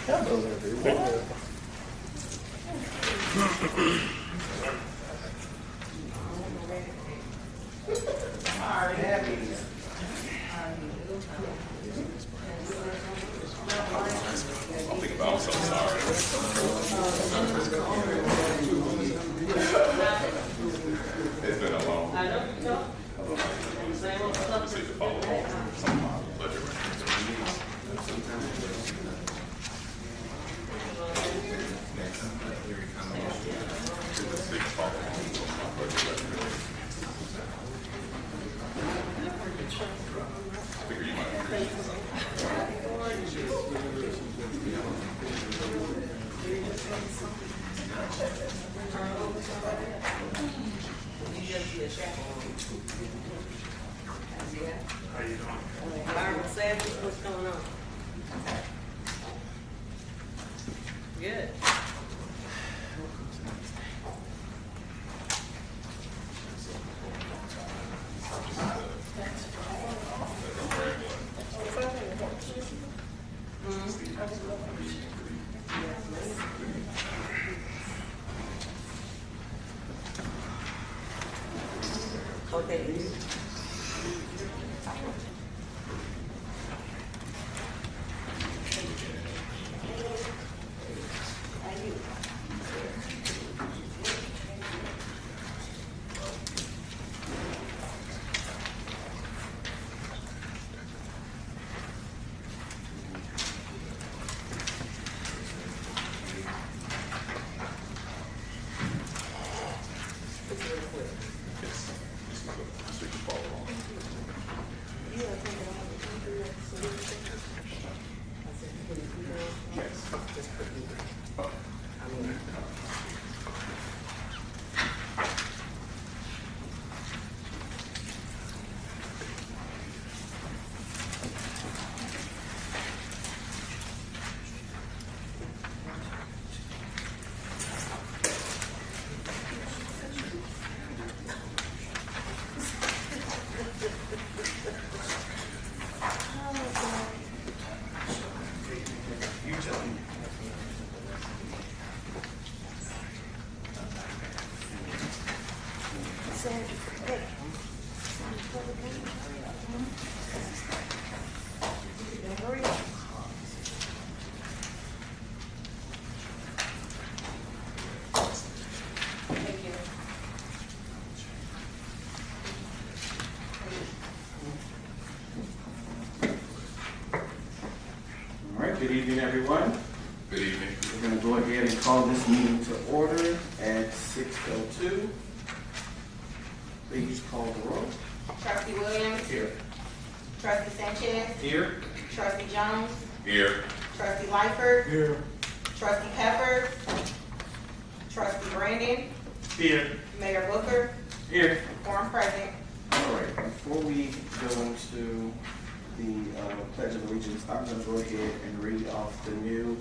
Hello, everyone. I'm thinking about, I'm so sorry. It's been a long. I don't know. Just need to follow along some of my pleasure. I figure you might agree. How you doing? Byron Savage, what's going on? Good. Okay. Good evening, everyone. Good evening. We're going to go ahead and call this meeting to order at 6:02. Please call the roll. Trustee Williams. Here. Trustee Sanchez. Here. Trustee Jones. Here. Trustee Lightford. Here. Trustee Pepper. Trustee Brandon. Here. Mayor Booker. Here. Quorum present. All right. Before we go into the Pledge of Allegiance, I'm going to go ahead and read off the new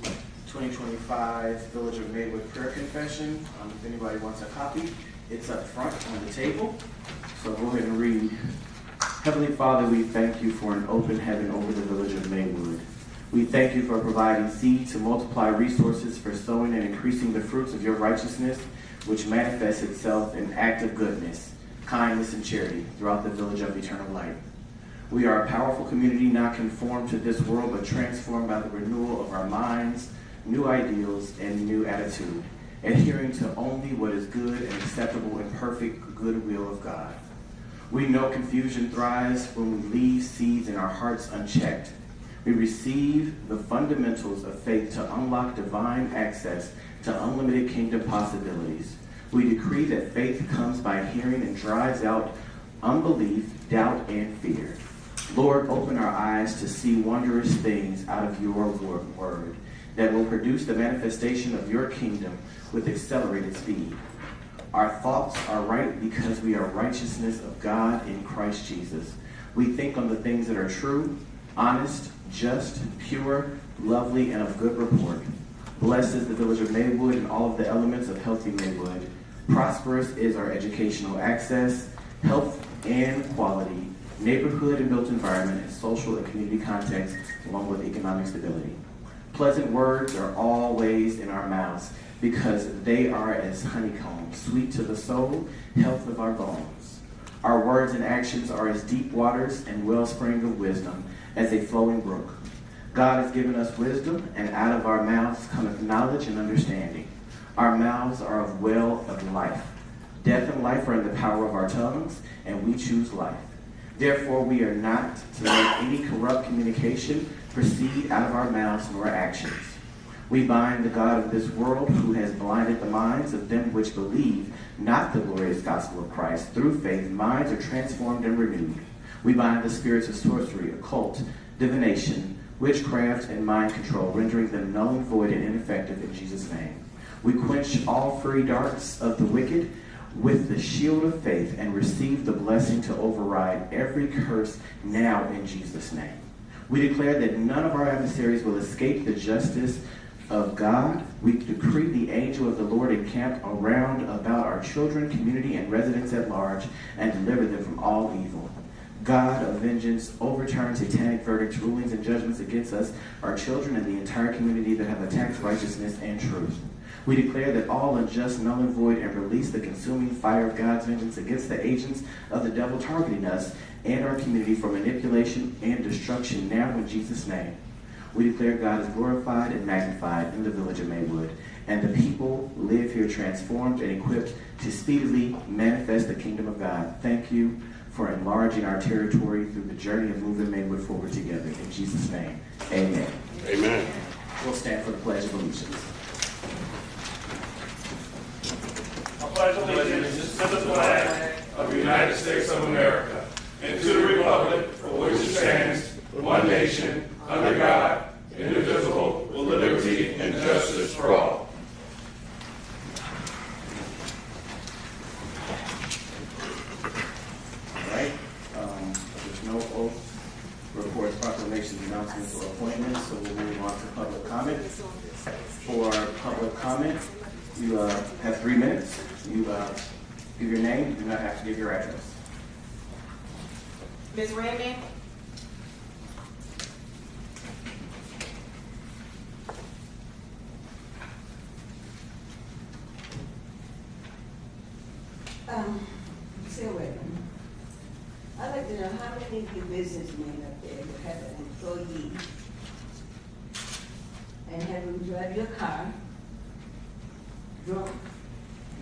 2025 Village of Maywood Prayer Confession. If anybody wants a copy, it's up front on the table. So go ahead and read. Heavenly Father, we thank you for an open heaven over the village of Maywood. We thank you for providing seed to multiply resources for sowing and increasing the fruits of your righteousness, which manifests itself in active goodness, kindness, and charity throughout the village of eternal light. We are a powerful community not conformed to this world, but transformed by the renewal of our minds, new ideals, and new attitude, adhering to only what is good and acceptable and perfect good will of God. We know confusion thrives when we leave seeds in our hearts unchecked. We receive the fundamentals of faith to unlock divine access to unlimited kingdom possibilities. We decree that faith comes by hearing and drives out unbelief, doubt, and fear. Lord, open our eyes to see wondrous things out of your word that will produce the manifestation of your kingdom with accelerated speed. Our thoughts are right because we are righteousness of God in Christ Jesus. We think on the things that are true, honest, just, pure, lovely, and of good report. Blessed is the village of Maywood and all of the elements of healthy Maywood. Prosperous is our educational access. health and quality, neighborhood and built environment, and social and community context, along with economic stability. Pleasant words are always in our mouths because they are as honeycomb, sweet to the soul, health of our bones. Our words and actions are as deep waters and wellspring of wisdom as a flowing brook. God has given us wisdom, and out of our mouths cometh knowledge and understanding. Our mouths are a well of life. Death and life are in the power of our tongues, and we choose life. Therefore, we are not to let any corrupt communication proceed out of our mouths nor actions. We bind the God of this world, who has blinded the minds of them which believe not the glorious gospel of Christ. Through faith, minds are transformed and renewed. We bind the spirits of sorcery, occult, divination, witchcraft, and mind control, rendering them null and void and ineffective in Jesus' name. We quench all fiery darts of the wicked with the shield of faith and receive the blessing to override every curse now in Jesus' name. We declare that none of our adversaries will escape the justice of God. We decree the angel of the Lord encamp around about our children, community, and residents at large, and deliver them from all evil. God of vengeance, overturn satanic verdicts, rulings, and judgments against us, our children, and the entire community that have attacked righteousness and truth. We declare that all unjust, null and void, and release the consuming fire of God's vengeance against the agents of the devil targeting us and our community for manipulation and destruction now in Jesus' name. We declare God is glorified and magnified in the village of Maywood, and the people live here transformed and equipped to speedily manifest the kingdom of God. Thank you for enlarging our territory through the journey of moving Maywood forward together. In Jesus' name, amen. Amen. We'll stand for the Pledge of Allegiance. I pledge allegiance to the flag Of the United States of America, and to the republic for which it stands, one nation, under God, indivisible, with liberty and justice for all. All right. There's no oath, reports, proclamations, announcements, or appointments, so we'll move on to public comment. For public comment, you have 3 minutes. You give your name. You do not have to give your address. Ms. Ramey? Silver, I'd like to know how many of your businessmen up there would have an employee and have him drive your car, drunk,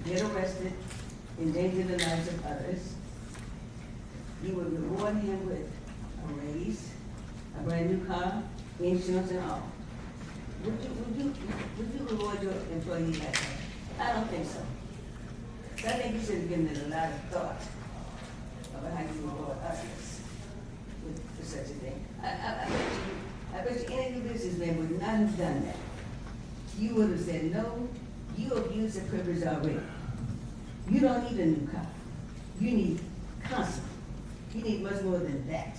get arrested, endanger the lives of others. You would reward him with a raise, a brand new car, insurance and all. Would you reward your employee like that? I don't think so. So I think you should have given it a lot of thought about how you reward others for such a thing. I bet you any of the businessmen would not have done that. You would have said, no, you abused the privilege already. You don't need a new car. You need counsel. You need much more than that.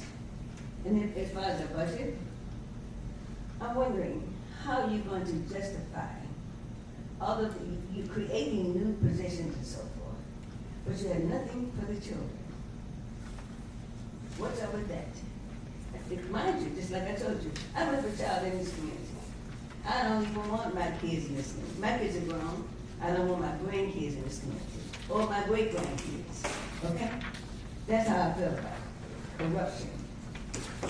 And then as far as the budget, I'm wondering how you're going to justify all of you creating new positions and so forth, but you have nothing for the children. What's up with that? Mind you, just like I told you, I'm a child in this community. I don't even want my kids in this community. My kids are grown. I don't want my grandkids in this community, or my great-grandkids, okay? That's how I feel about it. Corruption.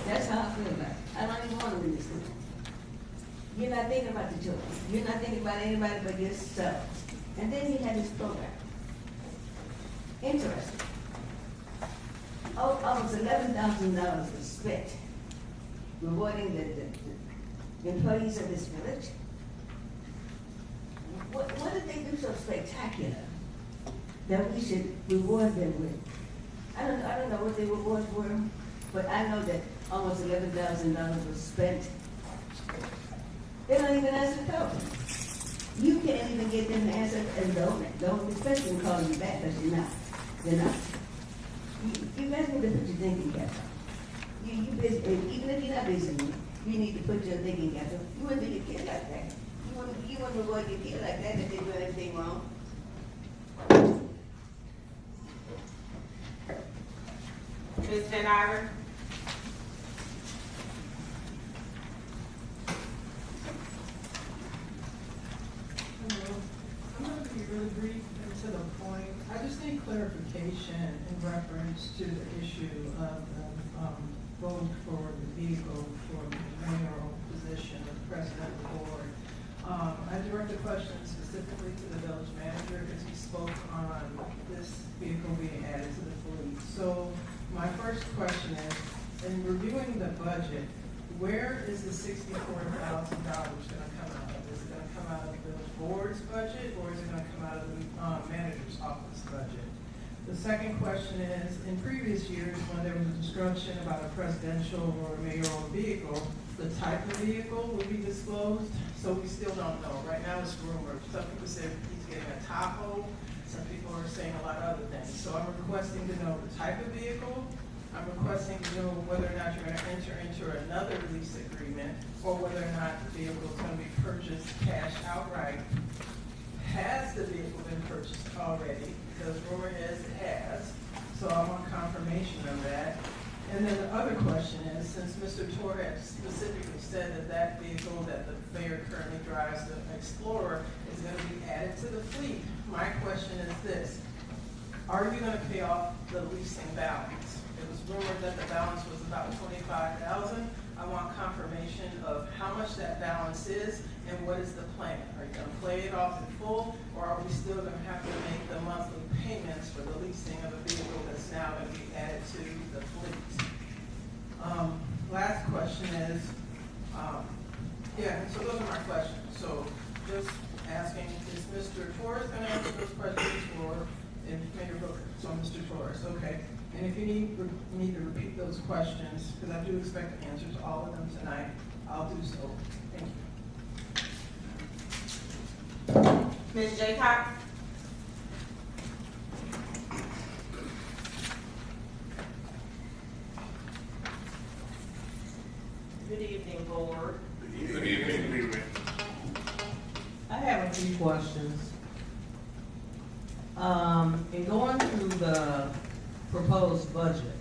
That's how I feel about it. I don't even want them in this community. You're not thinking about the children. You're not thinking about anybody but yourself. And then you have this program. Interesting. Almost $11,000 was spent rewarding the employees of this village. What did they do so spectacular that we should reward them with? I don't know what the rewards were, but I know that almost $11,000 was spent. They don't even answer the phone. You can't even get them to answer, and don't expect them to call you back because you're not. They're not. You guys need to put your thinking cap on. You busy, even if you're not busy, you need to put your thinking cap on. You wouldn't do your kid like that. You wouldn't avoid your kid like that if they do anything wrong. Ms. Van Iver? Hello. I'm going to be really brief and to the point. I just need clarification in reference to the issue of the vote for the vehicle for the mayoral position of president of the board. I direct a question specifically to the village manager because he spoke on this vehicle being added to the fleet. So my first question is, in reviewing the budget, where is the $64,000 going to come out of? Is it going to come out of the board's budget, or is it going to come out of the manager's office budget? The second question is, in previous years, when there was a discussion about a presidential or mayoral vehicle, the type of vehicle would be disclosed, so we still don't know. Right now it's rumored. Some people say he's getting a Tahoe, some people are saying a lot of other things. So I'm requesting to know the type of vehicle. I'm requesting to know whether or not you're going to enter into another lease agreement, or whether or not the vehicle is going to be purchased cash outright. Has the vehicle been purchased already? Because rumor is it has. So I want confirmation of that. And then the other question is, since Mr. Tor had specifically said that that vehicle that the mayor currently drives, the Explorer, is going to be added to the fleet, my question is this: are you going to pay off the leasing balance? It was rumored that the balance was about $25,000. I want confirmation of how much that balance is and what is the plan. Are you going to play it off in full, or are we still going to have to make the monthly payments for the leasing of a vehicle that's now going to be added to the fleet? Last question is, so those are my questions. So just asking, is Mr. Torres going to answer those questions, or if Mayor Booker? So Mr. Torres, okay. And if you need me to repeat those questions, because I do expect an answer to all of them tonight, I'll do so. Thank you. Ms. Jaycox? Good evening, board. Good evening. I have a few questions. In going through the proposed budget,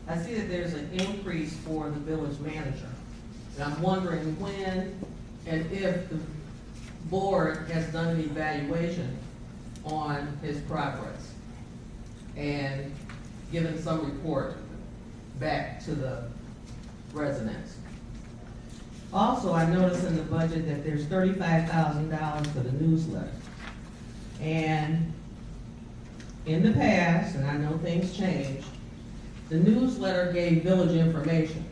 I see that there's an increase for the village manager. And I'm wondering when and if the board has done an evaluation on his progress and given some report back to the residents. Also, I noticed in the budget that there's $35,000 for the newsletter. And in the past, and I know things change, the newsletter gave village information.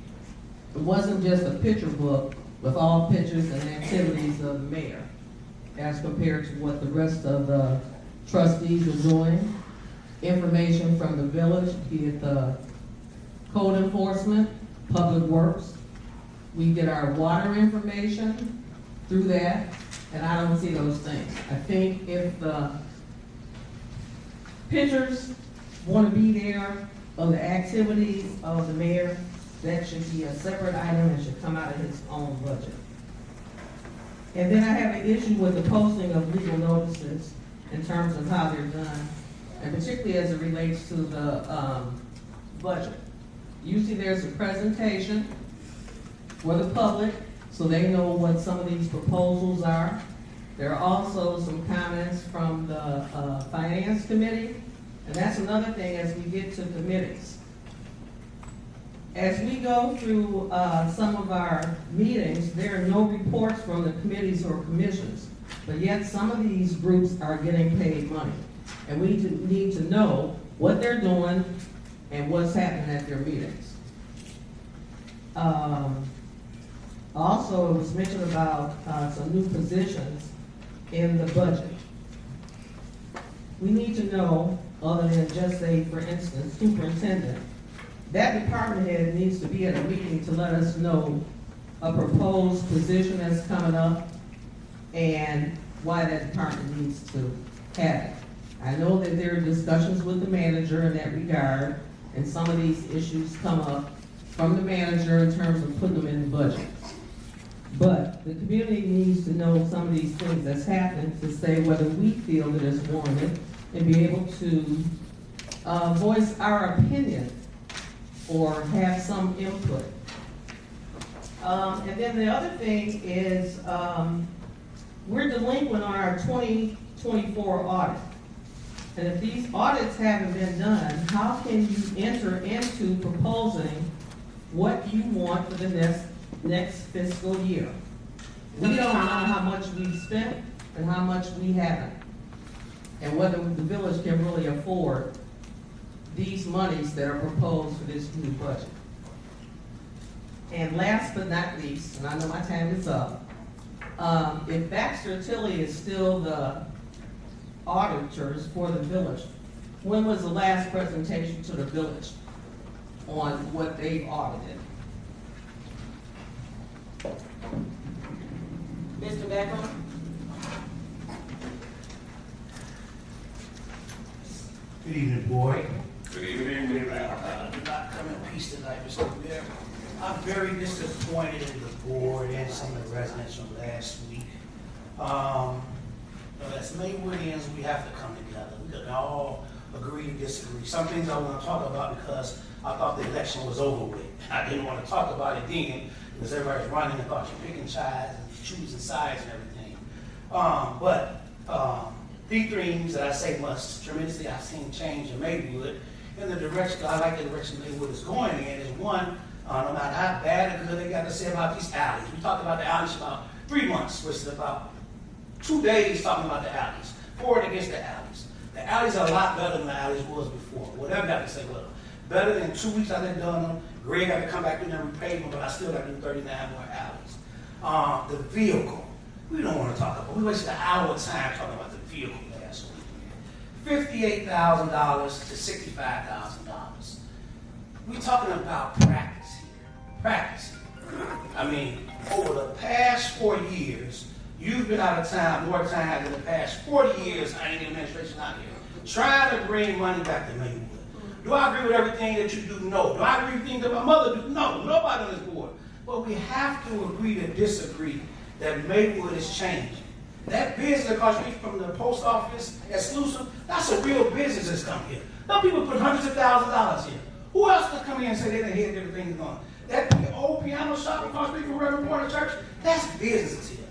It wasn't just a picture book with all pictures and activities of the mayor, as compared to what the rest of the trustees are doing. Information from the village, be it the code enforcement, public works. We get our water information through that, and I don't see those things. I think if the pictures want to be there of the activities of the mayor, that should be a separate item and should come out of his own budget. And then I have an issue with the posting of legal notices in terms of how they're done, and particularly as it relates to the budget. Usually there's a presentation for the public so they know what some of these proposals are. There are also some comments from the Finance Committee, and that's another thing as we get to committees. As we go through some of our meetings, there are no reports from the committees or commissions, but yet some of these groups are getting paid money. And we need to know what they're doing and what's happening at their meetings. Also, it was mentioned about some new positions in the budget. We need to know, other than just say, for instance, superintendent, that department head needs to be at a meeting to let us know a proposed position that's coming up and why that department needs to have it. I know that there are discussions with the manager in that regard, and some of these issues come up from the manager in terms of putting them in the budget. But the community needs to know some of these things that's happened to say whether we feel that it's warranted and be able to voice our opinion or have some input. And then the other thing is, we're delinquent on our 2024 audit. And if these audits haven't been done, how can you enter into proposing what you want for the next fiscal year? We don't know how much we've spent and how much we haven't, and whether the village can really afford these monies that are proposed for this new budget. And last but not least, and I know my time is up, if Baxter Tilly is still the auditors for the village, when was the last presentation to the village on what they've audited? Mr. Beckham? Good evening, board. Good evening. Did not come in peace tonight, Mr. Mayor. I'm very disappointed in the board and some of the residents from last week. As Maywoodians, we have to come together. We can all agree to disagree. Some things I want to talk about because I thought the election was over with. I didn't want to talk about it then because everybody's running and thought you're picking sides and choosing sides and everything. Three things that I say must tremendously I've seen change in Maywood. In the direction, I like the direction Maywood is going in, is one, no matter how bad or good they got to say about these alleys. We talked about the alleys for about 3 months, which is about 2 days talking about the alleys, for and against the alleys. The alleys are a lot better than the alleys was before. Whatever I got to say, well, better than 2 weeks I've been done them. Greg got to come back in there and repave them, but I still got to do 39 more alleys. The vehicle, we don't want to talk about. We wasted an hour of time talking about the vehicle last week. $58,000 to $65,000. We're talking about practice here. Practice here. I mean, over the past 4 years, you've been out of time more time than the past 40 years I ain't in administration out here, trying to bring money back to Maywood. Do I agree with everything that you do? No. Do I agree with things that my mother do? No. Nobody on this board. But we have to agree to disagree that Maywood is changing. That business across the street from the post office, exclusive, that's a real business that's come here. Some people put hundreds of thousands of dollars here. Who else can come here and say they didn't hear different things going? That old piano shop across the street from Reverend Warner Church, that's businesses here.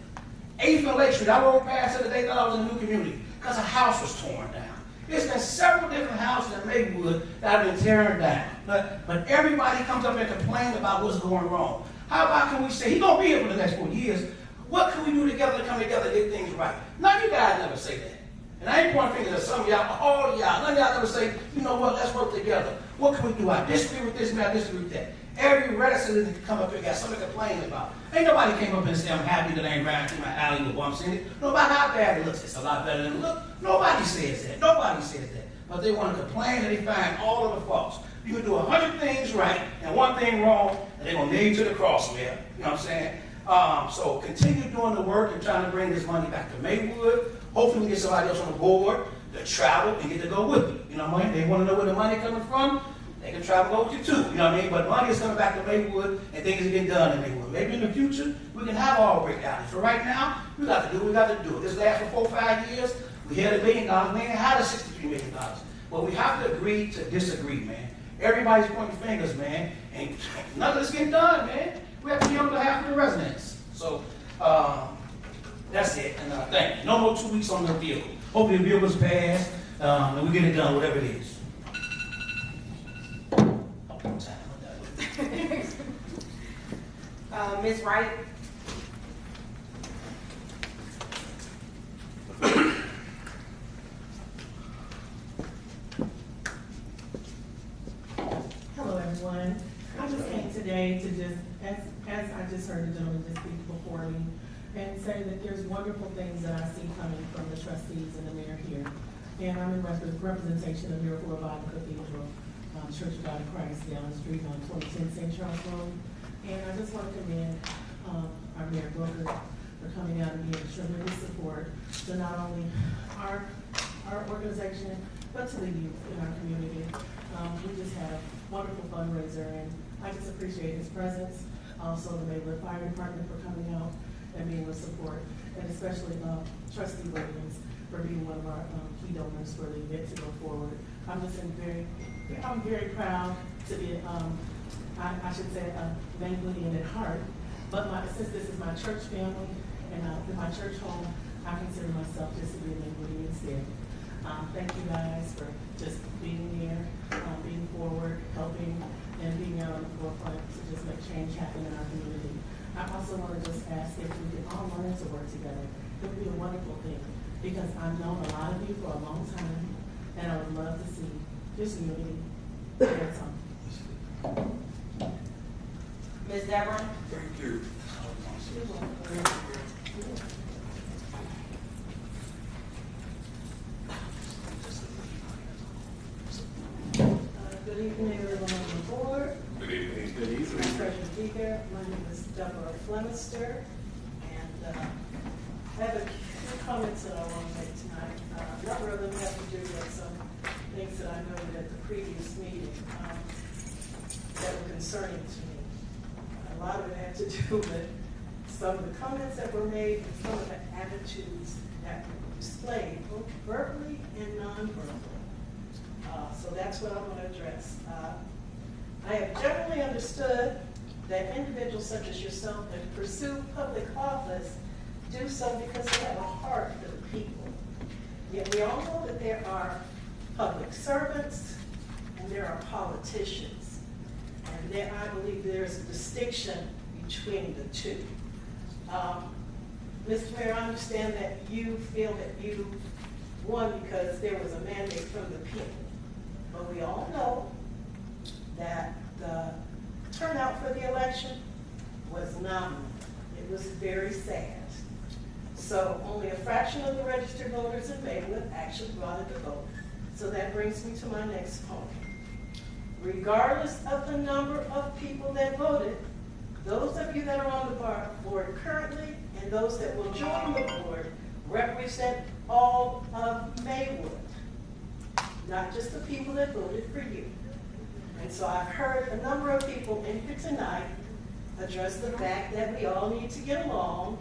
8th and Lake Street, I rode past the other day, thought I was in a new community because a house was torn down. There's been several different houses in Maywood that have been tearing down. But everybody comes up and complains about what's going wrong. How about can we say, he's going to be here for the next 4 years, what can we do together to come together and get things right? None of you guys never say that. And I ain't pointing fingers at some of y'all, all of y'all. None of y'all never say, you know what, let's work together. What can we do? I disagree with this, man, I disagree with that. Every resident that come up here got something to complain about. Ain't nobody came up and said, I'm happy that I ain't riding through my alley with bumps in it. No matter how bad it looks, it's a lot better than it looks. Nobody says that. Nobody says that. But they want to complain and they find all of the faults. You can do 100 things right and one thing wrong, and they're going to nail you to the cross, man. You know what I'm saying? So continue doing the work and trying to bring this money back to Maywood. Hopefully we get somebody else on the board to travel and get to go with you. You know what I mean? They want to know where the money coming from. They can travel over you too. You know what I mean? But money is coming back to Maywood and things are getting done in Maywood. Maybe in the future we can have all brick alleys. For right now, we got to do what we got to do. This last for 4 or 5 years, we had $1 million. We ain't had a $63 million. But we have to agree to disagree, man. Everybody's pointing fingers, man, and nothing's getting done, man. We have to be on behalf of the residents. So that's it. And thank you. No more 2 weeks on the vehicle. Hopefully the vehicle's passed and we get it done, whatever it is. Ms. Wright? Hello, everyone. I just came today to just, as I just heard the gentleman just speak before me, and say that there's wonderful things that I see coming from the trustees and the mayor here. And I'm in representation of Miracle Revival Cathedral, Church of God in Christ down the street on 2010 St. Charles Road. And I just want to commend our Mayor Booker for coming out and being tremendous support to not only our organization, but to the youth in our community. We just had a wonderful fundraiser, and I just appreciate his presence. Also, the Maywood Fire Department for coming out and being with support, and especially Trustee Williams for being one of our key donors for the event to go forward. I'm very proud to be, I should say, Maywoodian at heart. But since this is my church family and my church home, I consider myself just to be a Maywoodian still. Thank you guys for just being here, being forward, helping, and being out on the forefront to just make change happen in our community. I also want to just ask if we can all learn to work together. It would be a wonderful thing, because I've known a lot of you for a long time, and I would love to see this unity. That's all. Ms. Deborah? Thank you. Good evening, everyone on the board. Good evening. Good It's evening. my pleasure to be here. My name is Deborah Flemister, and I have a few comments that I want to make tonight. A number of them have to do with some things that I noted at the previous meeting that were concerning to me. A lot of it had to do with some of the comments that were made and some of the attitudes that were displayed, both verbally and non-verbally. So that's what I want to address. I have generally understood that individuals such as yourself that pursue public office do so because they have a heart for the people. Yet we all know that there are public servants and there are politicians. And there, I believe there's a distinction between the two. Mr. Mayor, I understand that you feel that you won because there was a mandate from the people. But we all know that the turnout for the election was nominal. It was very sad. So only a fraction of the registered voters in Maywood actually brought to vote. So that brings me to my next point. Regardless of the number of people that voted, those of you that are on the board currently and those that will join the board represent all of Maywood, not just the people that voted for you. And so I've heard a number of people in here tonight address the fact that we all need to get along,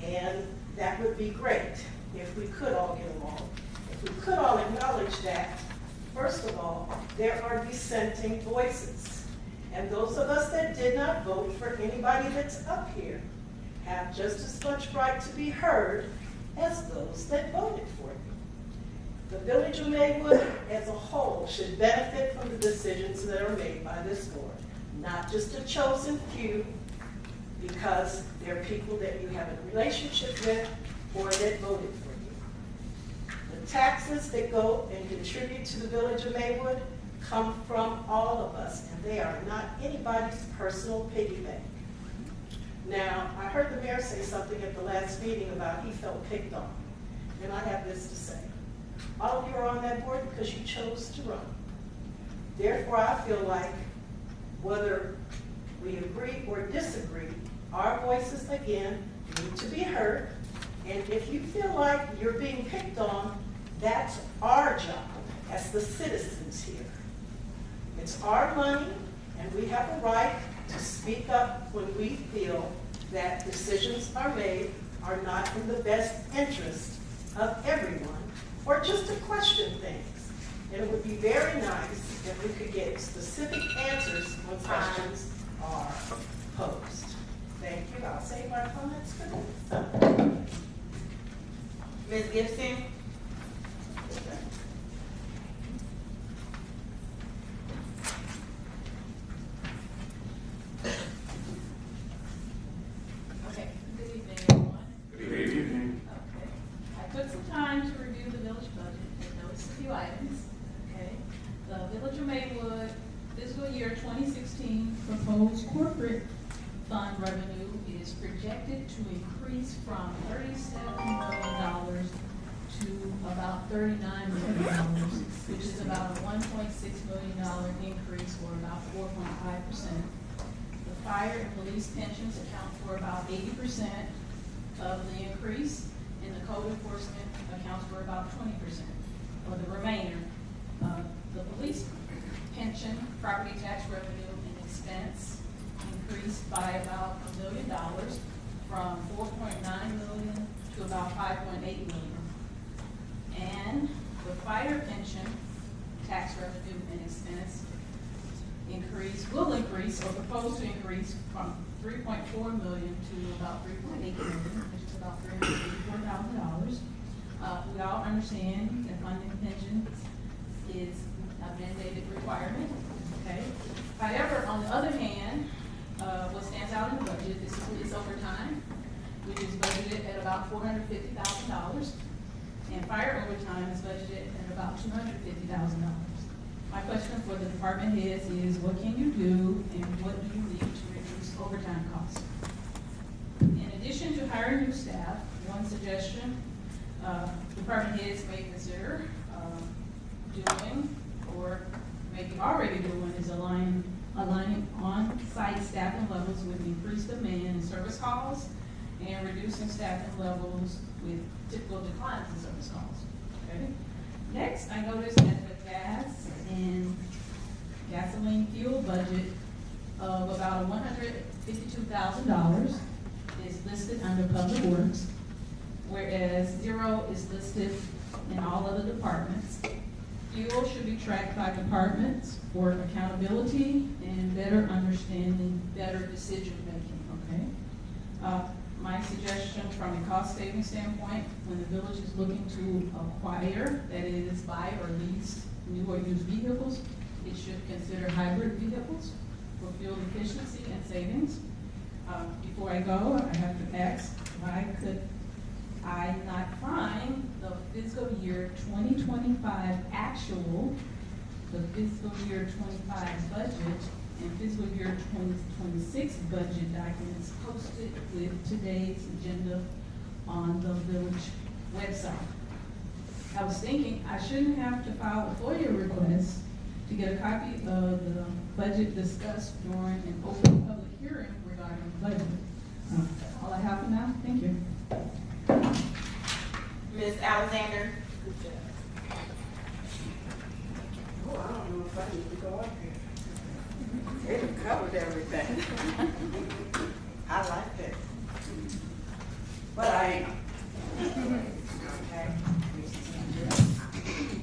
and that would be great if we could all get along. If we could all acknowledge that, first of all, there are dissenting voices. And those of us that did not vote for anybody that's up here have just as much right to be heard as those that voted for you. The village of Maywood as a whole should benefit from the decisions that are made by this board, not just a chosen few, because they're people that you have a relationship with or that voted for you. The taxes that go and contribute to the village of Maywood come from all of us, and they are not anybody's personal piggy bank. Now, I heard the mayor say something at the last meeting about he felt picked on, and I have this to say. All of you are on that board because you chose to run. Therefore, I feel like whether we agree or disagree, our voices, again, need to be heard. And if you feel like you're being picked on, that's our job as the citizens here. It's our money, and we have a right to speak up when we feel that decisions are made are not in the best interest of everyone, or just to question things. And it would be very nice if we could get specific answers when questions are posed. Thank you. I'll save my comments for this. Ms. Gibson? Okay, good evening, everyone. Good evening. Okay, I took some time to review the village budget and noticed a few items. Okay, the Village of Maywood fiscal year 2016 proposed corporate fund revenue is projected to increase from $37 million to about $39 million, which is about a $1.6 million increase, or about 4.5%. The fire and police pensions account for about 80% of the increase, and the code enforcement accounts for about 20%, or the remainder. The police pension, property tax revenue, and expense increased by about $1 million, from $4.9 million to about $5.8 million. And the fire pension, tax revenue, and expense will increase or propose to increase from 3.4 million to about 3.8 million, which is about $384,000. We all understand that funding pensions is a mandated requirement, okay? However, on the other hand, what stands out in the budget is overtime, which is budgeted at about $450,000, and fire overtime is budgeted at about $250,000. My question for the department heads is, what can you do and what do you need to reduce overtime costs? In addition to hiring new staff, one suggestion department heads may consider doing, or maybe already doing, is aligning on-site staffing levels with increased demand in service calls and reducing staffing levels with typical declines in service calls. Okay. Next, I noticed that the gas and gasoline fuel budget of about $152,000 is listed under Public Works, whereas zero is listed in all other departments. Fuel should be tracked by departments for accountability and better understanding, better decision making, okay? My suggestion from a cost saving standpoint, when the village is looking to acquire, that is buy or lease new or used vehicles, it should consider hybrid vehicles for fuel efficiency and savings. Before I go, I have to ask, why could I not find the fiscal year 2025 actual, the fiscal year 25 budget, and fiscal year 2026 budget documents posted with today's agenda on the village website? I was thinking I shouldn't have to file a FOIA request to get a copy of the budget discussed during an open public hearing regarding the budget. That's all I have for now. Thank you. Ms. Alexander? Oh, I don't know if I need to go up here. It covered everything. I like that. But I am. Okay.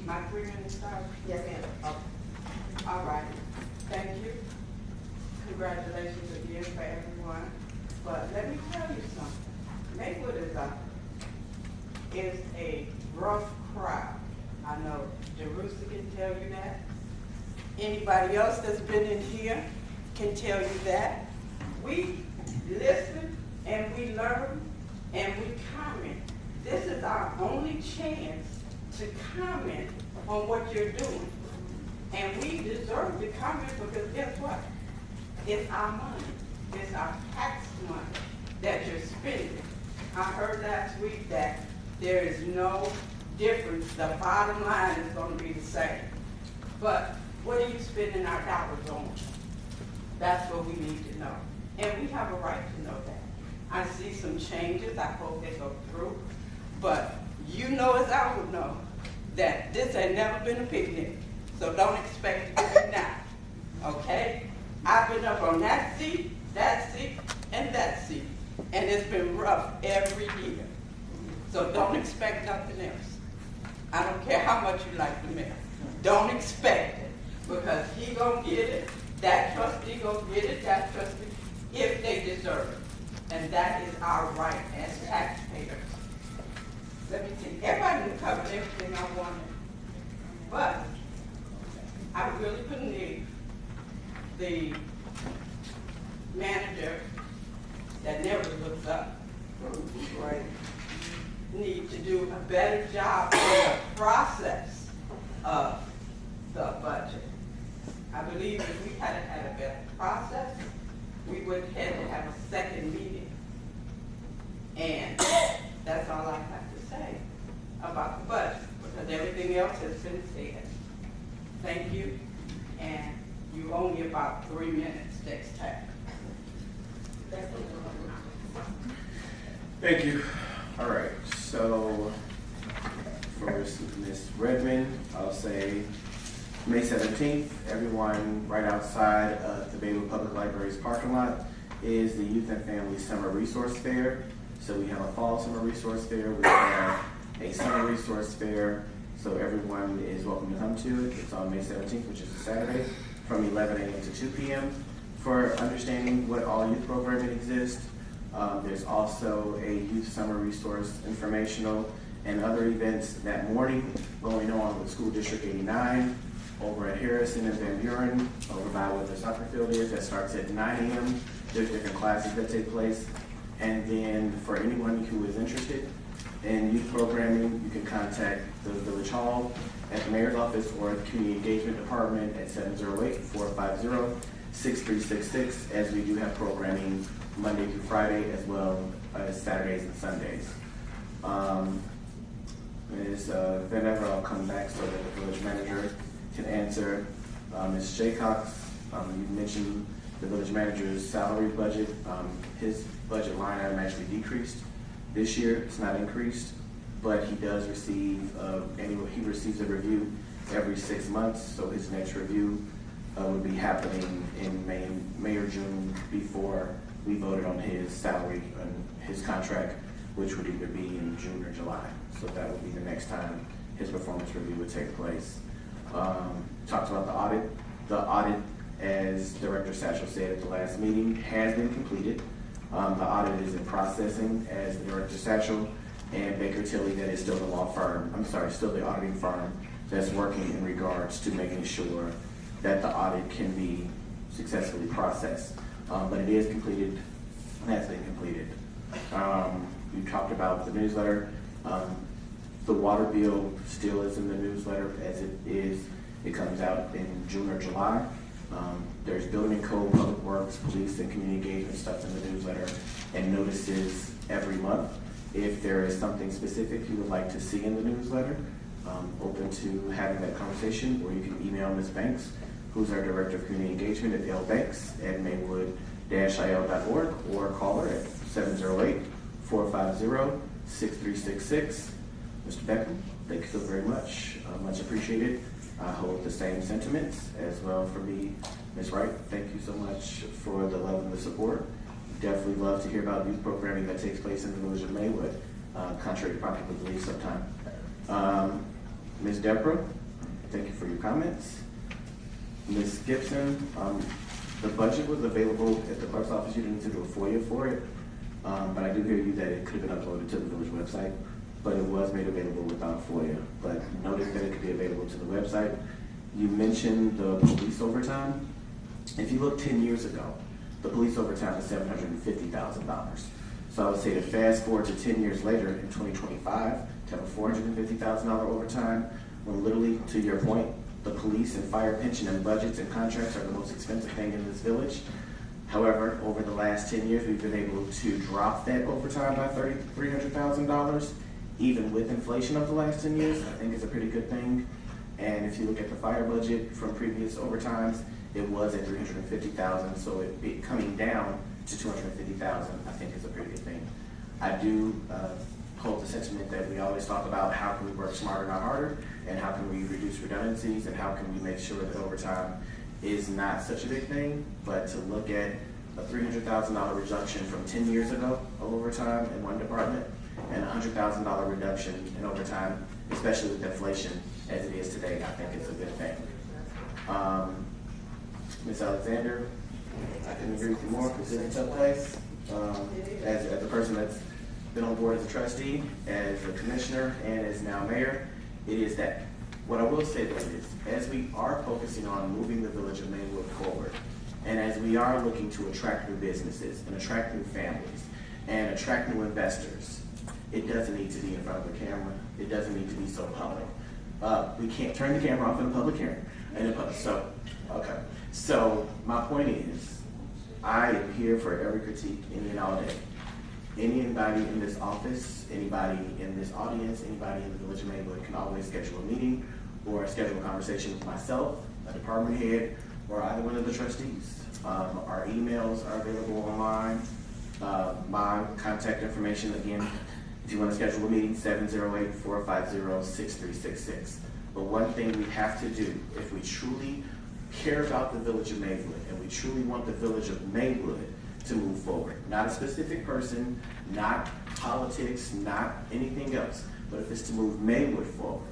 My 3 minutes start? Yes, ma'am. Okay. All right. Thank you. Congratulations again for everyone. But let me tell you something. Maywood is a rough crowd. I know Jerusalem can tell you that. Anybody else that's been in here can tell you that. We listen and we learn and we comment. This is our only chance to comment on what you're doing. And we deserve to comment because guess what? It's our money. It's our tax money that you're spending. I heard last week that there is no difference. The bottom line is going to be the same. But what are you spending our dollars on? That's what we need to know. And we have a right to know that. I see some changes. I hope they go through. But you know as I would know that this ain't never been a picnic. So don't expect it to be now. Okay? I've been up on that seat, and that seat. And it's been rough every year. So don't expect nothing else. I don't care how much you like the mayor. Don't expect it. Because he gonna get it, that trustee gonna get it, that trustee, if they deserve it. And that is our right as taxpayers. Let me see, everybody covered everything I wanted. But I really believe the manager that never looks up, right, need to do a better job in the process of the budget. I believe if we had a better process, we would have to have a second meeting. And that's all I have to say about the budget, because everything else has been said. Thank you, and you owe me about 3 minutes next time. Thank you. All right, so for Ms. Redmond, I'll say May 17th, everyone right outside of the Maywood Public Library's parking lot is the Youth and Family Summer Resource Fair. So we have a fall summer resource fair, we have a summer resource fair, so everyone is welcome to come to it. It's on May 17th, which is a Saturday, from 11 a.m. to 2 p.m. for understanding what all youth programming exists. There's also a youth summer resource informational and other events that morning going on with School District 89 over at Harrison and Van Buren, over by where the soccer field is. That starts at 9 a.m. There's different classes that take place. And then for anyone who is interested in youth programming, you can contact the Village Hall at the Mayor's Office or the Community Engagement Department at 708-450-6366, as we do have programming Monday through Friday as well as Saturdays and Sundays. Ms. Van Ever, I'll come back so that the village manager can answer. Ms. Jaycox, you mentioned the village manager's salary budget. His budget line item actually decreased this year. It's not increased, but he does receive he receives a review every 6 months. So his next review would be happening in May or June, before we voted on his salary and his contract, which would either be in June or July. So that would be the next time his performance review would take place. Talked about the audit. The audit, as Director Satchel said at the last meeting, has been completed. The audit is in processing, as Director Satchel and Baker Tilly, that is still the law firm, still the auditing firm that's working in regards to making sure that the audit can be successfully processed. But it is completed, has been completed. You talked about the newsletter. The water bill still is in the newsletter as it is. It comes out in June or July. There's building and code, public works, police, and community engagement stuff in the newsletter, and notices every month. If there is something specific you would like to see in the newsletter, open to having that conversation, or you can email Ms. Banks, who's our Director of Community Engagement, at lbanks@maywood-il.org, or call her at 708-450-6366. Mr. Beckham, thank you so very much. Much appreciated. I hold the same sentiments as well for me. Ms. Wright, thank you so much for the love and the support. Definitely love to hear about youth programming that takes place in the village of Maywood, contrary to popular belief sometime. Ms. Deborah, thank you for your comments. Ms. Gibson, the budget was available at the clerk's office. You didn't need to do a FOIA for it, but I do hear you that it could have been uploaded to the village website, but it was made available without FOIA. But notice that it could be available to the website. You mentioned the police overtime. If you look 10 years ago, the police overtime was $750,000. So I would say to fast forward to 10 years later in 2025, to have a $450,000 overtime, when literally, to your point, the police and fire pension and budgets and contracts are the most expensive thing in this village. However, over the last 10 years, we've been able to drop that overtime by $300,000, even with inflation of the last 10 years. I think it's a pretty good thing. And if you look at the fire budget from previous overtimes, it was at $350,000, so it coming down to $250,000, I think is a pretty good thing. I do hold the sentiment that we always talk about how can we work smarter, not harder, and how can we reduce redundancies, and how can we make sure that overtime is not such a big thing. But to look at a $300,000 reduction from 10 years ago of overtime in one department, and a $100,000 reduction in overtime, especially with inflation as it is today, I think it's a good thing. Ms. Alexander, I couldn't agree with you more, because it's a tough place. As a person that's been on board as a trustee, as a commissioner, and as now mayor, it is that. What I will say though is, as we are focusing on moving the village of Maywood forward, and as we are looking to attract new businesses, and attract new families, and attract new investors, it doesn't need to be in front of a camera. It doesn't need to be so public. We can't turn the camera off in a public hearing. So my point is, I am here for every critique any and all day. Anybody in this office, anybody in this audience, anybody in the village of Maywood can always schedule a meeting or schedule a conversation with myself, a department head, or either one of the trustees. Our emails are available online. My contact information, again, if you want to schedule a meeting, 708-450-6366. But one thing we have to do, if we truly care about the village of Maywood, and we truly want the village of Maywood to move forward, not a specific person, not politics, not anything else, but if it's to move Maywood forward,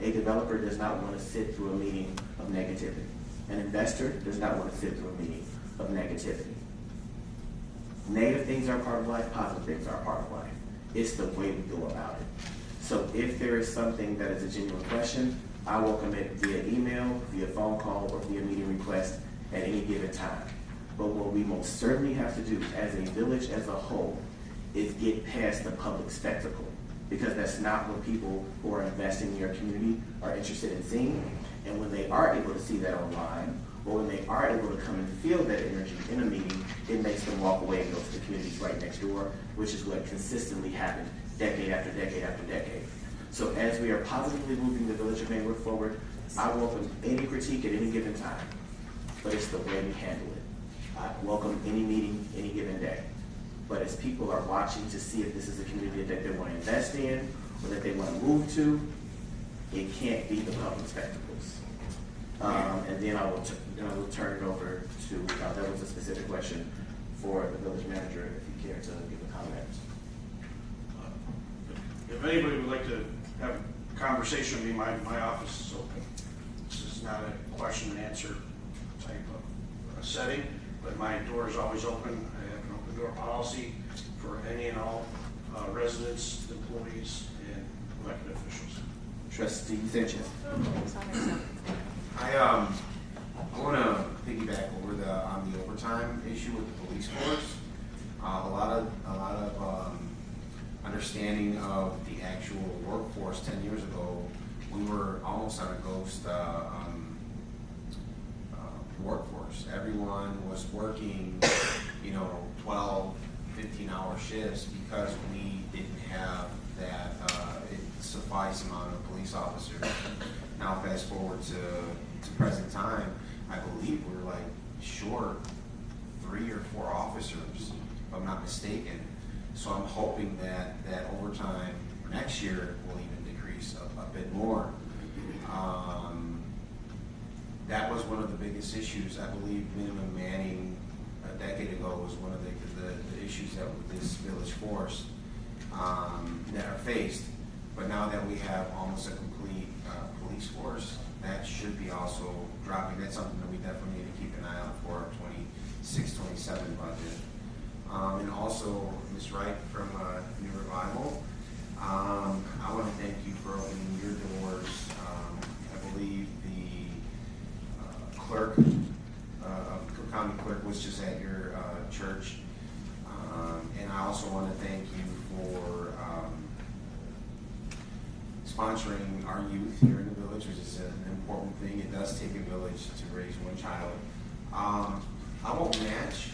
a developer does not want to sit through a meeting of negativity. An investor does not want to sit through a meeting of negativity. Negative things are part of life, positive things are part of life. It's the way we go about it. So if there is something that is a genuine question, I welcome it via email, via phone call, or via meeting request at any given time. But what we most certainly have to do as a village as a whole is get past the public spectacle, because that's not what people who are investing in your community are interested in seeing. And when they are able to see that online, or when they are able to come and feel that energy in a meeting, it makes them walk away and go to the communities right next door, which is what consistently happened decade after decade after decade. So as we are positively moving the village of Maywood forward, I welcome any critique at any given time, but it's the way we handle it. I welcome any meeting, any given day. But as people are watching to see if this is a community that they want to invest in or that they want to move to, it can't be the public spectacles. And then I will turn it over to, that was a specific question for the village manager, if you care to give a comment. If anybody would like to have a conversation with me, my office is open. This is not a question and answer type of setting, but my door is always open. I have an open door policy for any and all residents, employees, and elected officials. Trustee Sanchez. I want to piggyback over on the overtime issue with the police force. A lot of understanding of the actual workforce 10 years ago. We were almost on a ghost workforce. Everyone was working, 12, 15-hour shifts because we didn't have that suffice amount of police officers. Now fast forward to present time, I believe we're like short 3 or 4 officers, if I'm not mistaken. So I'm hoping that overtime next year will even decrease a bit more. That was one of the biggest issues. I believe minimum manning a decade ago was one of the issues that this village force that are faced. But now that we have almost a complete police force, that should be also dropping. That's something that we definitely need to keep an eye out for our 26-27 budget. And also, Ms. Wright from New Revival, I want to thank you for opening your doors. I believe the clerk, Cook County clerk, was just at your church. And I also want to thank you for sponsoring our youth here in the village, which is an important thing. It does take a village to raise one child. I won't match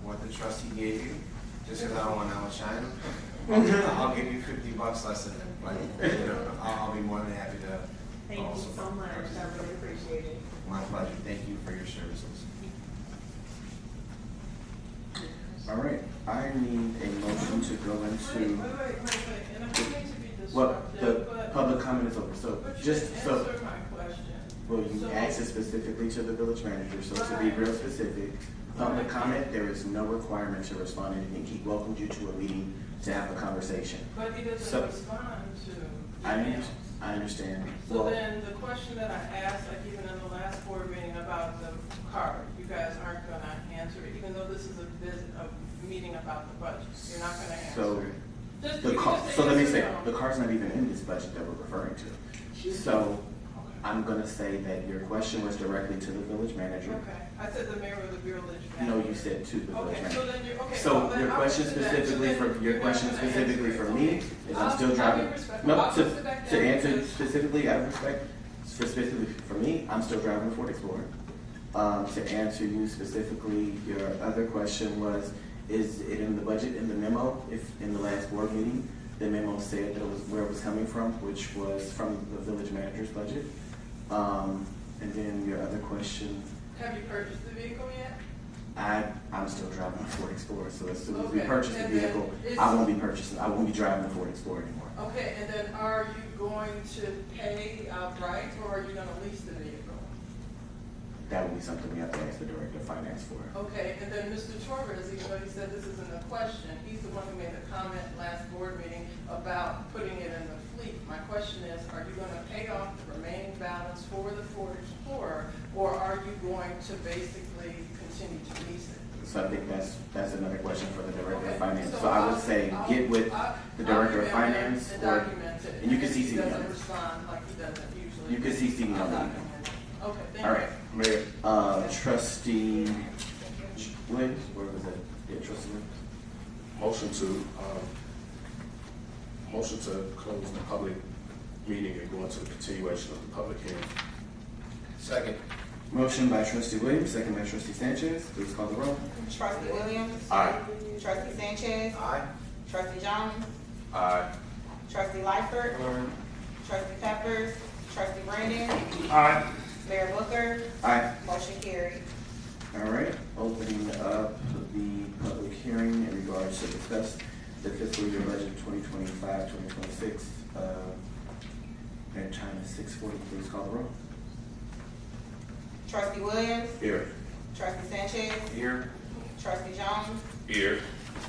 what the trustee gave you, just because I don't want to outshine him. I'll give you $50 less than him, but I'll be more than happy to. Thank you so much, I really appreciate it. My pleasure. Thank you for your services. All right, I need a motion to go into. Wait, and I'm going to be Well, disruptive, the but. public comment is over, so But you just didn't so. answer my question. Well, you So- asked it specifically to the village manager, so to be real specific, public comment, there is no requirement to respond to anything. He welcomed you to a meeting to have a conversation. But he doesn't So- respond to I emails. understand. So Well, then the question that I asked, like even in the last board meeting about the card, you guys aren't gonna answer it, even though this is a meeting about the budget. You're not gonna answer so it. Just, the you car, just say so let me yes or say, no. the card's not even in this budget that we're referring to. So I'm gonna say that your question was directly to the village manager. Okay, I said the mayor of the village manager. No, you said to the village Okay, manager. so then you're, okay. So well, then your I'll question sit back. So specifically then for, your you're question not gonna specifically answer for it. me Okay. is I'm I'll still be driving. respectful. No, I'll sit back to down answer because- specifically out of respect, specifically for me, I'm still driving the Ford Explorer. To answer you specifically, your other question was, is it in the budget, in the memo? If in the last board meeting, the memo said that it was where it was coming from, which was from the village manager's budget. And then your other question, Have you purchased the vehicle yet? I'm still driving the Ford Explorer, so as soon as we Okay, purchase the and then vehicle, is- I won't be driving the Ford Explorer anymore. Okay, and then are you going to pay outright or are you gonna lease the vehicle? That would be something we have to ask the director of finance for. Okay, and then Mr. Torres, even though he said this isn't a question, he's the one who made the comment last board meeting about putting it in the fleet. My question is, are you gonna pay off the remaining balance for the Ford Explorer, or are you going going to basically continue to lease it? So I think that's another question for the Director of Finance. So I would say get with the Director of Finance, And or, document it. and you can If CC he me on doesn't it. respond like he doesn't usually. You can CC me I'll on it. document it. Okay, thank you. All right, Trustee Williams, where was it? Yeah, Trustee Williams. Motion to close the public meeting and go into the continuation of the public hearing. Second. Motion by Trustee Williams, second by Trustee Sanchez. Please call the roll. Trustee Williams. Aye. Trustee Sanchez. Aye. Trustee Jones. Aye. Trustee Lightfoot. Trustee Peppers. Trustee Brandon. Aye. Mayor Booker. Aye. Motion carried. All right, opening up the public hearing in regards to discuss the fiscal year budget 2025-2026. And time is 6:40. Please call the roll. Trustee Williams. Here. Trustee Sanchez. Here. Trustee Jones. Here.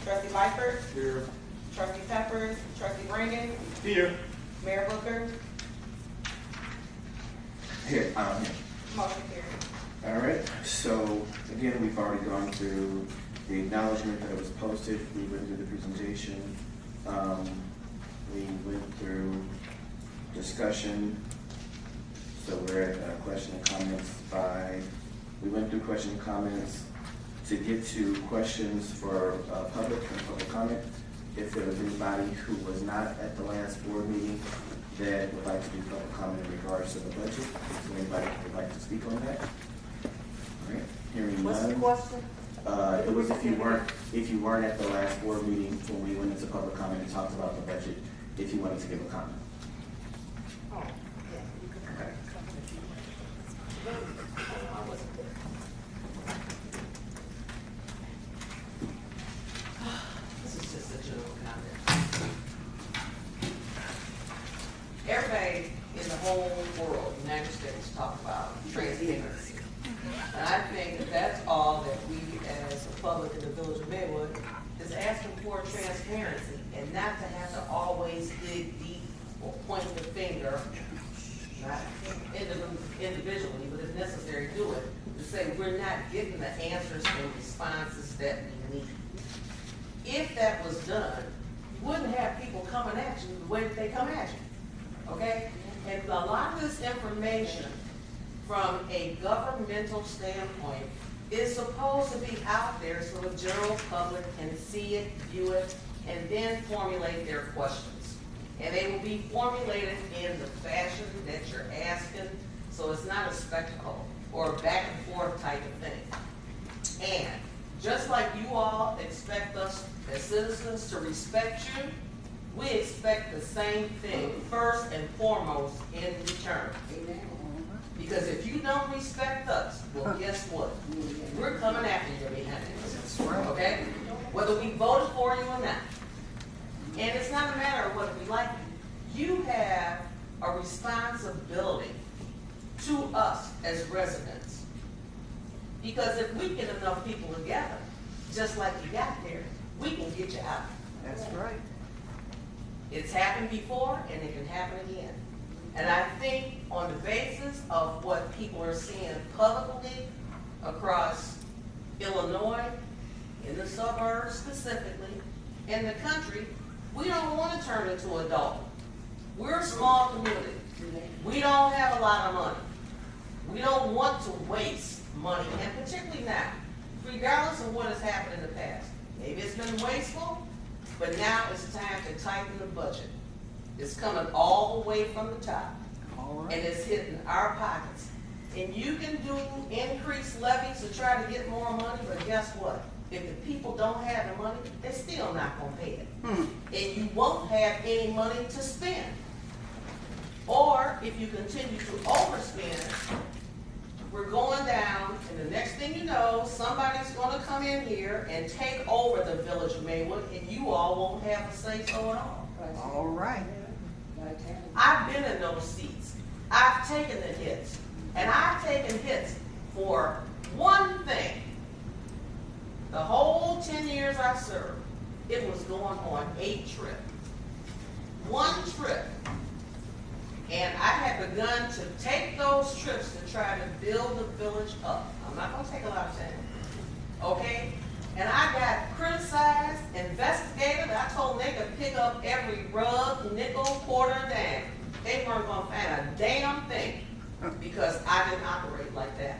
Trustee Lightfoot. Here. Trustee Peppers. Trustee Brandon. Here. Mayor Booker. Here, Motion carried. All right, so again, we've already gone through the acknowledgement that it was posted. We went through the presentation. We went through discussion. So we're at question and comments we went through question and comments to get to questions for public and public comment. If there was anybody who was not at the last board meeting that would like to do public comment in regards to the budget, is there anybody who would like to speak on that? All right, hearing What's the none. question? It was if you weren't at the last board meeting when we went into public comment and talked about the budget, if you wanted to give a comment. Oh, yeah, you can come if you want. I wasn't there. This is just a general comment. Everybody in the whole world, United States, talk about transparency. And I think that that's all that we as the public in the village of Maywood is asking for, transparency, and not to have to always dig deep or point the finger, not individually, but if necessary, do it, to say we're not getting the answers and responses that we need. If that was done, you wouldn't have people coming at you the way that they come at you, okay? And a lot of this information from a governmental standpoint is supposed to be out there so the general public can see it, view it, and then formulate their questions. And they will be formulated in the fashion that you're asking, so it's not a spectacle or a back and forth type of thing. And just like you all expect us as citizens to respect you, we expect the same thing first and foremost in return. Because if you don't respect us, well, guess what? We're coming after you behind this, okay? Whether we voted for you or not. And it's not a matter of whether we like you. You have a responsibility to us as residents. Because if we get enough people together, just like you got there, we can get you out. That's right. It's happened before, and it can happen again. And I think on the basis of what people are seeing publicly across Illinois, in the suburbs specifically, in the country, we don't want to turn into a dog. We're a small community. We don't have a lot of money. We don't want to waste money, and particularly now, regardless of what has happened in the past. Maybe it's been wasteful, but now it's time to tighten the budget. It's coming all the way from the top, and it's hitting our pockets. And you can do increased levies to try to get more money, but guess what? If the people don't have the money, they're still not gonna pay it. And you won't have any money to spend. Or if you continue to overspend, we're going down, and the next thing you know, somebody's gonna come in here and take over the village of Maywood, and you all won't have a say-so at all. All right. I've been in those seats. I've taken the hits. And I've taken hits for one thing. The whole 10 years I served, it was going on a trip. One trip And I had begun to take those trips to try to build the village up. I'm not gonna take a lot of time, okay? And I got criticized, investigated. I told them they could pick up every rug, nickel, quarter, dime. They weren't gonna find a damn thing because I didn't operate like that.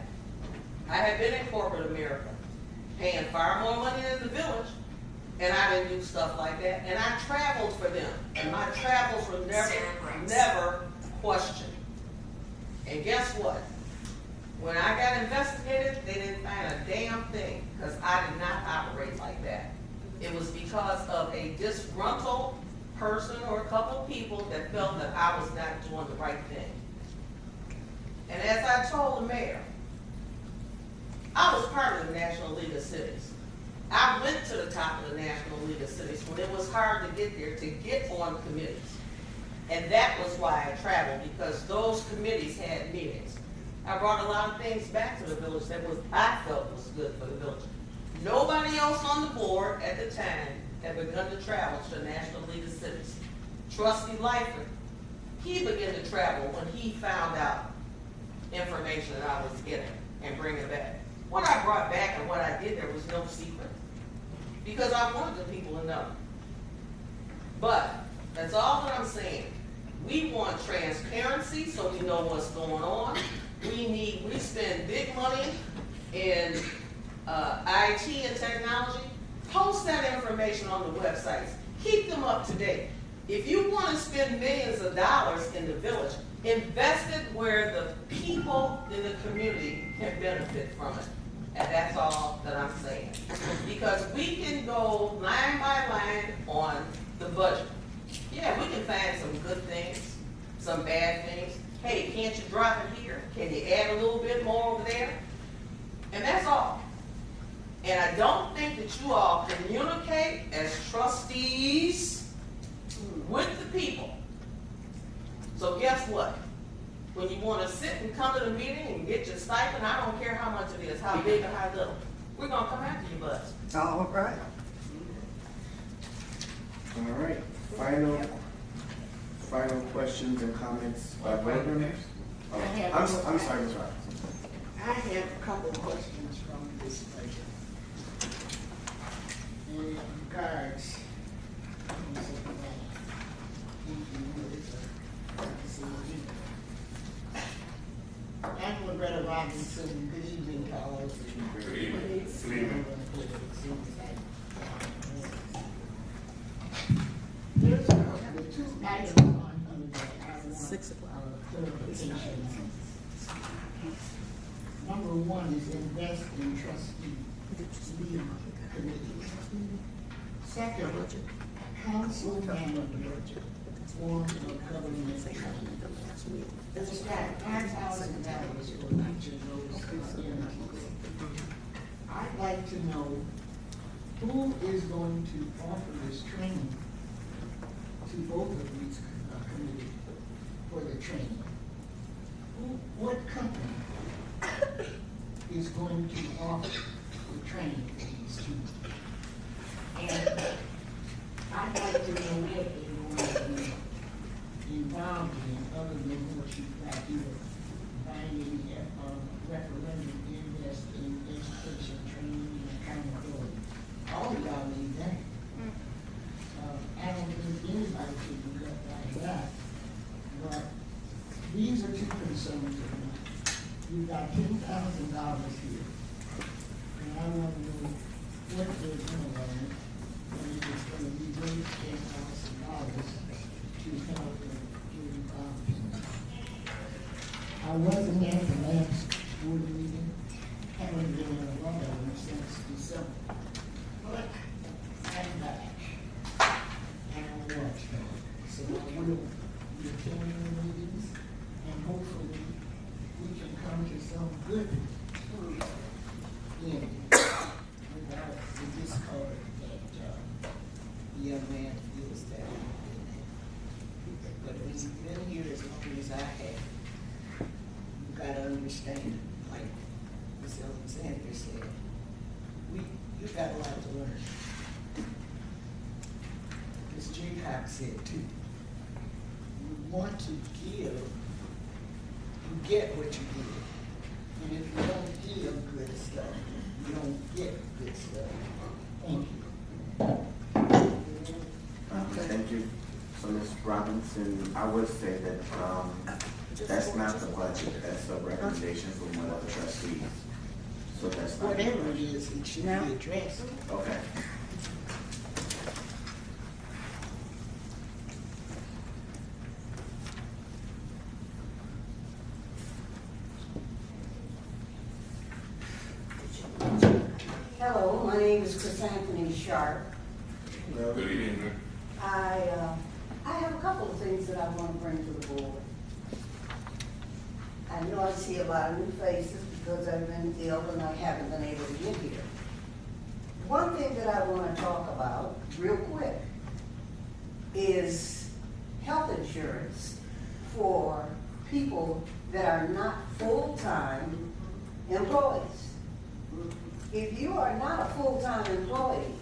I had been in corporate America, paying far more money than the village, and I didn't do stuff like that. And I traveled for them, and my travels were never questioned. And guess what? When I got investigated, they didn't find a damn thing, because I did not operate like that. It was because of a disgruntled person or a couple of people that felt that I was not doing the right thing. And as I told the mayor, I was part of the National League of Cities. I went to the top of the National League of Cities when it was hard to get there, to get on committees. And that was why I traveled, because those committees had meetings. I brought a lot of things back to the village that I felt was good for the village. Nobody else on the board at the time had begun to travel to the National League of Cities. Trustee Lightfoot, he began to travel when he found out information that I was getting and bring it back. What I brought back and what I did there was no secret, because I wanted the people to know. But that's all that I'm saying. We want transparency so we know what's going on. We spend big money in IT and technology. Post that information on the websites. Keep them up to date. If you want to spend millions of dollars in the village, invest it where the people in the community can benefit from it. And that's all that I'm saying. Because we can go line by line on the budget. Yeah, we can find some good things, some bad things. Hey, can't you drop it here? Can you add a little bit more over there? And that's all. And I don't think that you all communicate as trustees with the people. So guess what? When you want to sit and come to the meeting and get your stipend, I don't care how much it is, how big or how little. We're going to come after you, butts. All right. All right, final questions and comments by board members? Oh, I'm sorry, Ms. Roberts. I have a couple of questions from this budget. In regards, I'm Loretta Robinson, good evening to all of you. Good evening. Good evening. There's the two items on here that I want 6 o'clock. clarification on. Number one is invest in trustee lead committees. Second, council manager form of government training. It's got $5,000 for each of those entities. I'd like to know who is going to offer this training to both of these committees for the training. What company is going to offer the training for these two? And I'd like to know what they're going to be involved in other than what you've got here, finding referendum invest in education, training, and accountability. All of y'all need that. I don't think anybody should be cut like that, but these are two concerns of mine. You've got $10,000 here, and I want to know what they're going to learn, and if it's going to be worth $10,000 to help them get involved in it. I wasn't at the last board meeting, haven't been in a lot of them since December, but I'm back. So I will be attending the meetings, and hopefully we can come to some good ending without the discord that the young man feels that he did. But when you've been here as long as I have, you've got to understand, like Ms. Alexander said, you've got a lot to learn. Jacob said too. want to give, you get what you give. And if you don't give good stuff, you don't get good stuff. Thank you. Thank you. So Ms. Robinson, I would say that, that's not the budget, that's a recommendation from one of the trustees. So that's not. Whatever it is, it should be addressed. Okay. Hello, my name is Chris Anthony Sharp. Good evening. I have a couple of things that I want to bring to the board. I know I see a lot of new faces because I've been ill and I haven't been able to get here. One thing that I want to talk about real quick is health insurance for people that are not full-time employees. If you are not a full-time employee,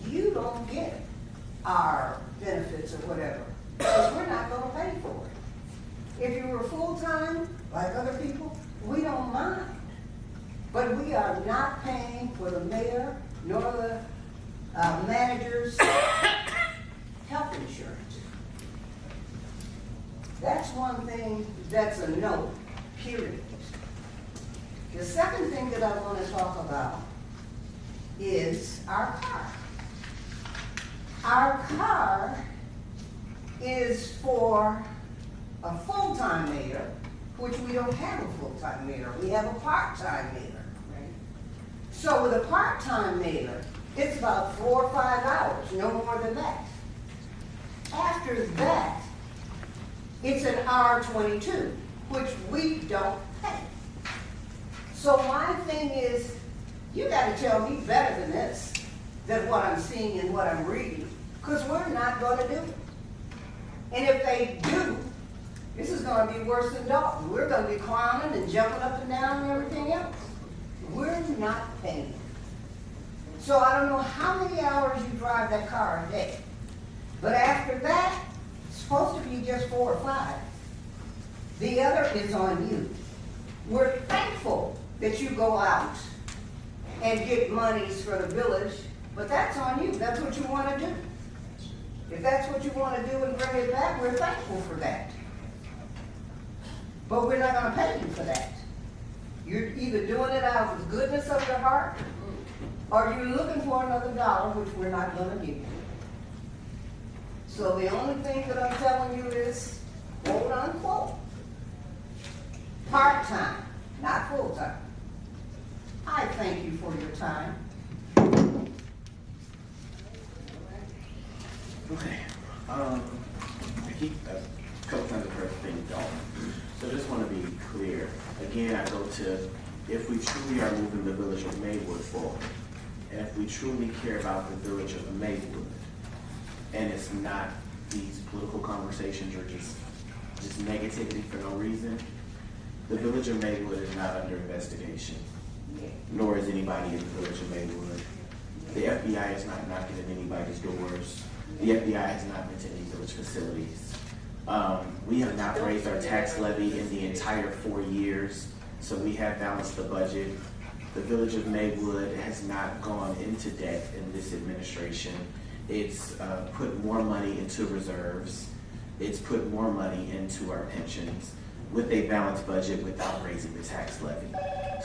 you don't get our benefits or whatever, because we're not going to pay for it. If you were full-time, like other people, we don't mind. But we are not paying for the mayor nor the manager's health insurance. That's one thing that's a no, period. The second thing that I want to talk about is our car. Our car is for a full-time mayor, which we don't have a full-time mayor. We have a part-time mayor, right? So with a part-time mayor, it's about 4 or 5 hours, no more than that. After that, it's an hour 22, which we don't pay. So my thing is, you got to tell me better than this, than what I'm seeing and what I'm reading, because we're not going to do it. And if they do, this is going to be worse than Dalton. We're going to be clowning and jumping up and down and everything else. We're not paying. So I don't know how many hours you drive that car a day, but after that, it's supposed to be just 4 or 5. The other is on you. We're thankful that you go out and get monies for the village, but that's on you. That's what you want to do. If that's what you want to do and bring it back, we're thankful for that. But we're not going to pay you for that. You're either doing it out of the goodness of your heart, or you're looking for another dollar, which we're not going to give you. So the only thing that I'm telling you is, quote unquote, part-time, not full-time. I thank you for your time. Okay. I keep a couple times I've heard things don't. So I just want to be clear. Again, I go to, if we truly are moving the village of Maywood forward, and if we truly care about the village of Maywood, and it's not these political conversations or just negativity for no reason, the village of Maywood is not under investigation, nor is anybody in the village of Maywood. The FBI is not knocking at anybody's doors. The FBI has not been to any village facilities. We have not raised our tax levy in the entire 4 years, so we have balanced the budget. The village of Maywood has not gone into debt in this administration. It's put more money into reserves. It's put more money into our pensions with a balanced budget without raising the tax levy.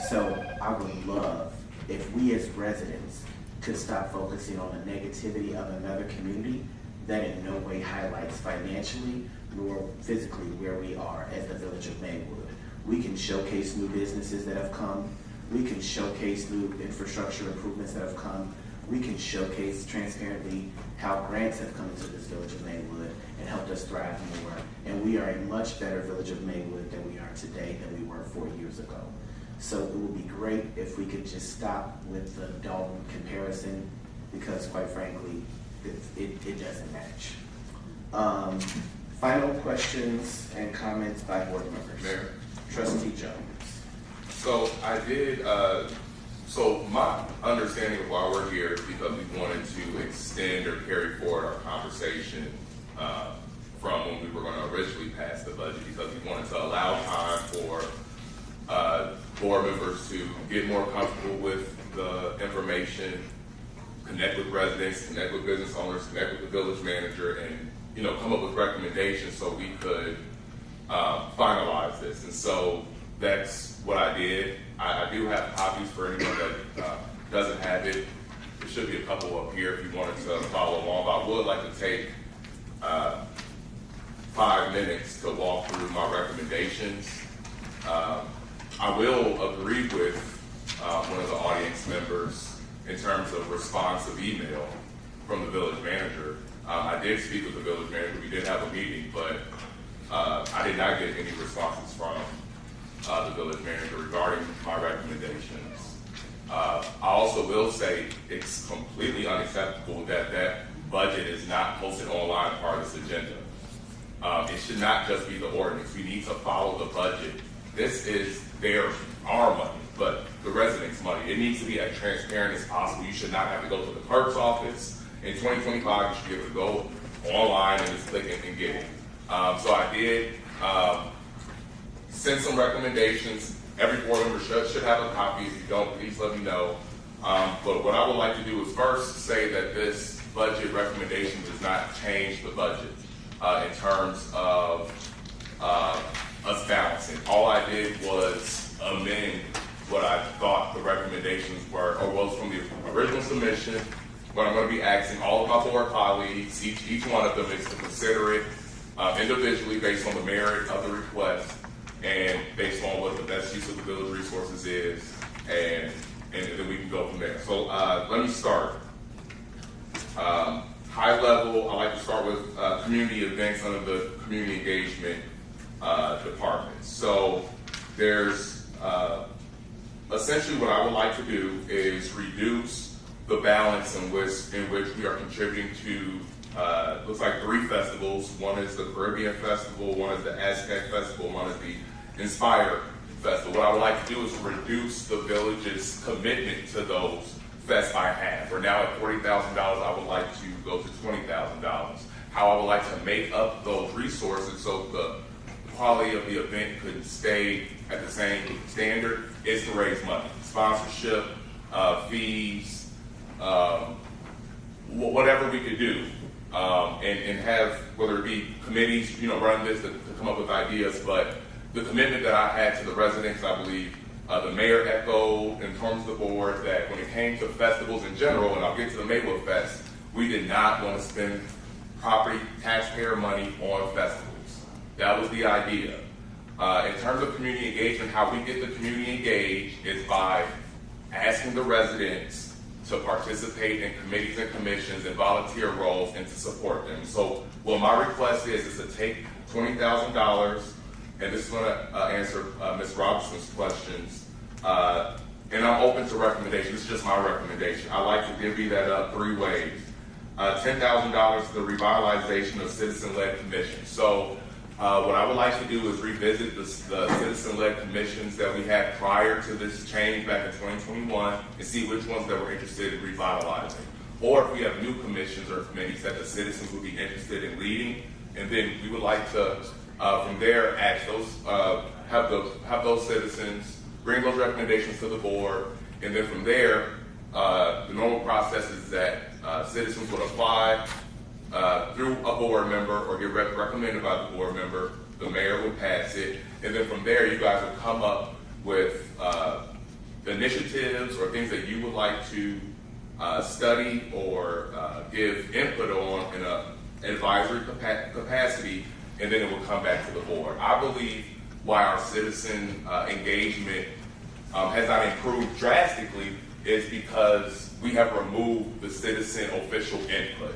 So I would love if we as residents could stop focusing on the negativity of another community that in no way highlights financially nor physically where we are as the village of Maywood. We can showcase new businesses that have come. We can showcase new infrastructure improvements that have come. We can showcase transparently how grants have come into this village of Maywood and helped us thrive more. And we are a much better village of Maywood than we are today than we were 4 years ago. So it would be great if we could just stop with the Dalton comparison, because quite frankly, it doesn't match. Final questions and comments by board members. Mayor? Trustee Jones. So I did, so my understanding of why we're here is because we wanted to extend or carry forward our conversation from when we were going to originally pass the budget, because we wanted to allow time for board members to get more comfortable with the information, connect with residents, connect with business owners, connect with the village manager, and come up with recommendations so we could finalize this. And so that's what I did. I do have copies for anyone that doesn't have it. There should be a couple up here if you wanted to follow along. But I would like to take 5 minutes to walk through my recommendations. I will agree with one of the audience members in terms of responsive email from the village manager. I did speak with the village manager. We did have a meeting, but I did not get any responses from the village manager regarding my recommendations. I also will say it's completely unacceptable that that budget is not posted online as part of this agenda. It should not just be the ordinance. We need to follow the budget. This is our money, but the residents' money. It needs to be as transparent as possible. You should not have to go to the clerk's office. In 2025, you should be able to go online and just click and get it. So I did send some recommendations. Every board member should have a copy. If you don't, please let me know. But what I would like to do is first say that this budget recommendation does not change the budget in terms of us balancing. All I did was amend what I thought the recommendations were, or was from the original submission. What I'm going to be asking all of my board colleagues, each one of them, is to consider it individually based on the merit of the request and based on what the best use of the village resources is, and then we can go from there. So let me start. High level, I like to start with community events under the community engagement department. So there's essentially what I would like to do is reduce the balance in which we are contributing to looks like 3 festivals. One is the Caribbean Festival, one is the Aztec Festival, one is the Inspire Festival. What I would like to do is reduce the village's commitment to those fests by half. We're now at $40,000. I would like to go to $20,000. How I would like to make up those resources so the quality of the event could stay at the same standard is to raise money. Sponsorship, fees, whatever we could do. And have, whether it be committees, run this to come up with ideas, but the commitment that I had to the residents, I believe the mayor echoed in terms of the board, that when it came to festivals in general, and I'll get to the Maywood Fest, we did not want to spend property taxpayer money on festivals. That was the idea. In terms of community engagement, how we get the community engaged is by asking the residents to participate in committees and commissions and volunteer roles and to support them. So what my request is to take $20,000, and this is going to answer Ms. Robinson's questions, and I'm open to recommendations. It's just my recommendation. I like to divvy that up 3 ways. $10,000 to the revitalization of citizen-led commissions. So what I would like to do is revisit the citizen-led commissions that we had prior to this change back in 2021 and see which ones that we're interested in revitalizing. Or if we have new commissions or committees that the citizens would be interested in leading, and then we would like to, from there, ask those, have those citizens bring those recommendations to the board, and then from there, the normal process is that citizens would apply through a board member or get recommended by the board member. The mayor would pass it, and then from there, you guys would come up with initiatives or things that you would like to study or give input on in an advisory capacity, and then it will come back to the board. I believe why our citizen engagement has not improved drastically is because we have removed the citizen official input,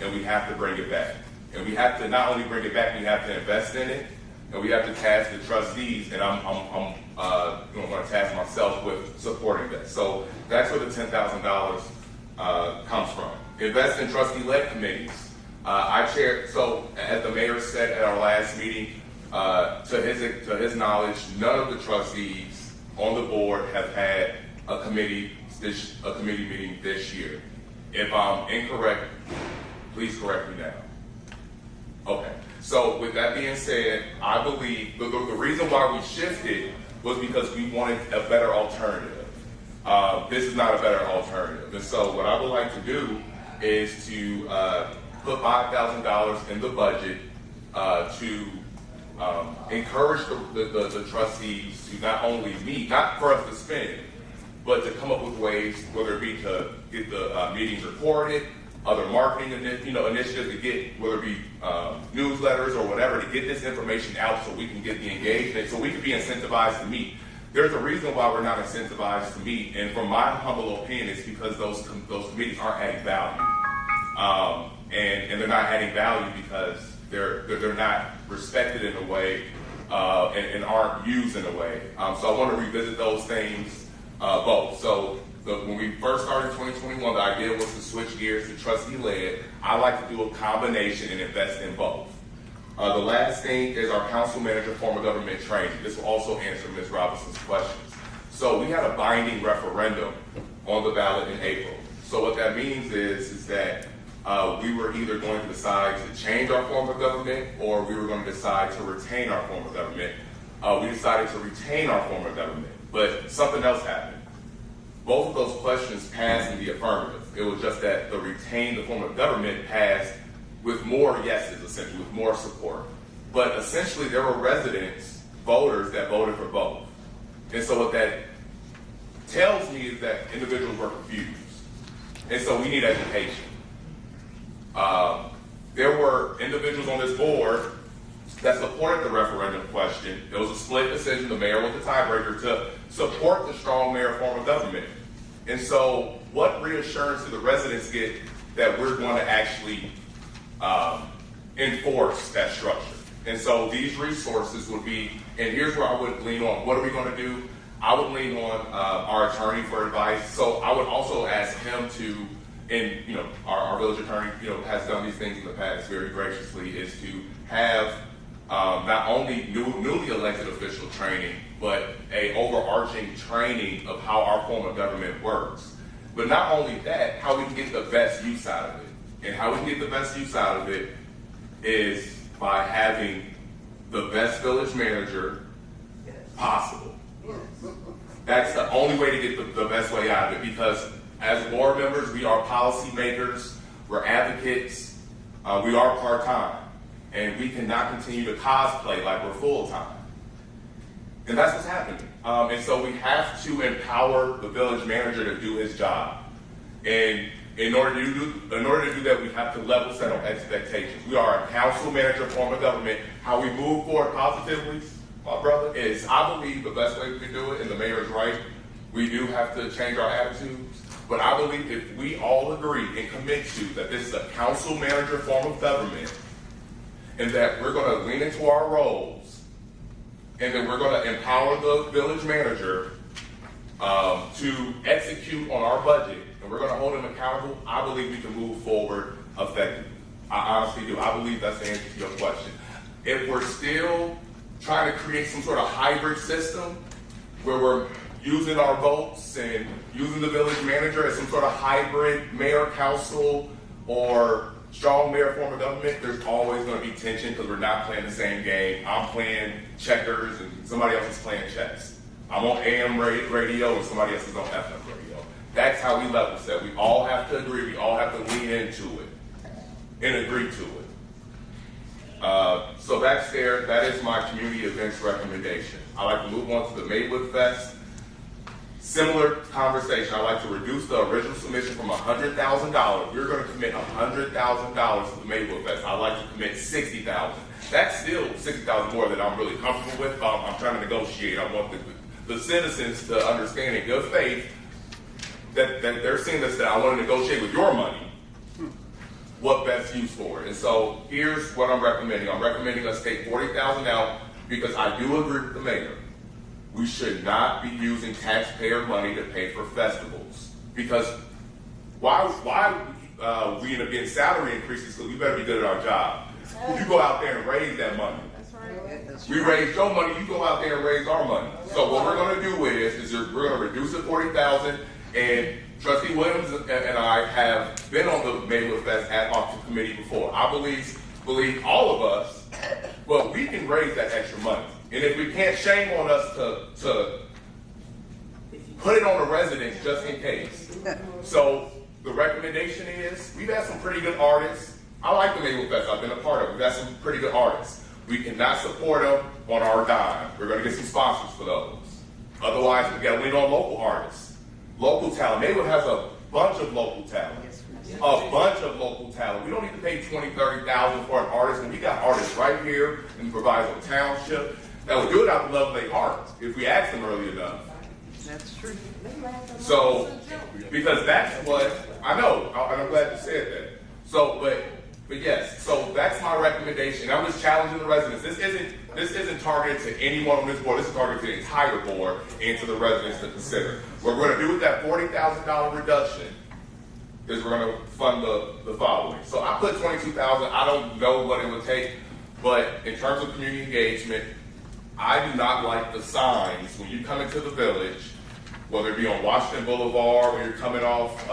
and we have to bring it back. And we have to not only bring it back, we have to invest in it, and we have to task the trustees, and I'm going to task myself with supporting that. So that's where the $10,000 comes from. Invest in trustee-led committees. I chair, so as the mayor said at our last meeting, to his knowledge, none of the trustees on the board have had a committee meeting this year. If I'm incorrect, please correct me now. Okay. So with that being said, I believe the reason why we shifted was because we wanted a better alternative. This is not a better alternative. And so what I would like to do is to put $5,000 in the budget to encourage the trustees to not only meet, not for us to spend, but to come up with ways, whether it be to get the meetings recorded, other marketing initiatives to get, whether it be newsletters or whatever, to get this information out so we can get the engagement, so we can be incentivized to meet. There's a reason why we're not incentivized to meet, and from my humble opinion, it's because those committees aren't adding value, and they're not adding value because they're not respected in a way and aren't used in a way. So I want to revisit those things both. So when we first started in 2021, the idea was to switch gears to trustee-led. I like to do a combination and invest in both. The last thing is our council manager form of government training. This will also answer Ms. Robinson's questions. So we had a binding referendum on the ballot in April. So what that means is that we were either going to decide to change our form of government or we were going to decide to retain our form of government. We decided to retain our form of government, but something else happened. Both of those questions passed in the affirmative. It was just that the form of government passed with more yeses, essentially, with more support. But essentially, there were residents, voters, that voted for both. And so what that tells me is that individuals were confused. And so we need education. There were individuals on this board that supported the referendum question. It was a split decision. The mayor was the tiebreaker to support the strong mayor form of government. And so what reassurance do the residents get that we're going to actually enforce that structure? And so these resources would be, and here's where I would lean on. What are we going to do? I would lean on our attorney for advice. So I would also ask him to, and our village attorney has done these things in the past very graciously, is to have not only newly elected official training, but a overarching training of how our form of government works. But not only that, how we can get the best use out of it. And how we can get the best use out of it is by having the best village manager possible. That's the only way to get the best way out of it, because as board members, we are policy makers, we're advocates, we are part-time, and we cannot continue to cosplay like we're full-time. And that's what's happening. And so we have to empower the village manager to do his job. And in order to do that, we have to level set on expectations. We are a council manager form of government. How we move forward positively, my brother, is I believe the best way we can do it, and the mayor is right, we do have to change our attitudes. But I believe if we all agree and commit to that this is a council manager form of government, and that we're going to lean into our roles, and then we're going to empower the village manager to execute on our budget, and we're going to hold him accountable, I believe we can move forward effectively. I honestly do. I believe that's the answer to your question. If we're still trying to create some sort of hybrid system where we're using our votes and using the village manager as some sort of hybrid mayor, council, or strong mayor form of government, there's always going to be tension because we're not playing the same game. I'm playing checkers and somebody else is playing chess. I'm on AM radio and somebody else is on FM radio. That's how we level set. We all have to agree. We all have to lean into it and agree to it. So that's there. That is my community events recommendation. I like to move on to the Maywood Fest. Similar conversation. I like to reduce the original submission from $100,000. We're going to commit $100,000 to the Maywood Fest. I like to commit $60,000. That's still $60,000 more than I'm really comfortable with. I'm trying to negotiate. I want the citizens to understand in good faith that they're seeing this, that I want to negotiate with your money what best use for it. And so here's what I'm recommending. I'm recommending us take $40,000 out because I do agree with the mayor. We should not be using taxpayer money to pay for festivals. Because why we end up getting salary increases, because we better be good at our job. You go out there and raise that money. That's right. We raise your money, you go out there and raise our money. So what we're going to do is we're going to reduce it $40,000, and Trustee Williams and I have been on the Maywood Fest ad hoc committee before. I believe all of us But we can raise that extra money. And if we can't, shame on us to put it on the residents just in case. So the recommendation is, we've had some pretty good artists. I like the Maywood Fest, I've been a part of it. We've had some pretty good artists. We cannot support them on our dime. We're gonna get some sponsors for those. Otherwise, we gotta lean on local artists. Local talent. Maywood has a bunch of local talent. A bunch of local talent. We don't need to pay $20,000, $30,000 for an artist, and we got artists right here in the Proviso Township that would do it out of love of their heart if we asked them early enough. That's true. So, because that's what, I know, and I'm glad you said that. So, but yes, so that's my recommendation. I'm just challenging the residents. This isn't targeted to anyone on this board. This is targeted to the entire board and to the residents to consider. What we're going to do with that $40,000 reduction is we're going to fund the following. So I put $22,000. I don't know what it would take, but in terms of community engagement, I do not like the signs when you come into the village, whether it be on Washington Boulevard, when you're coming off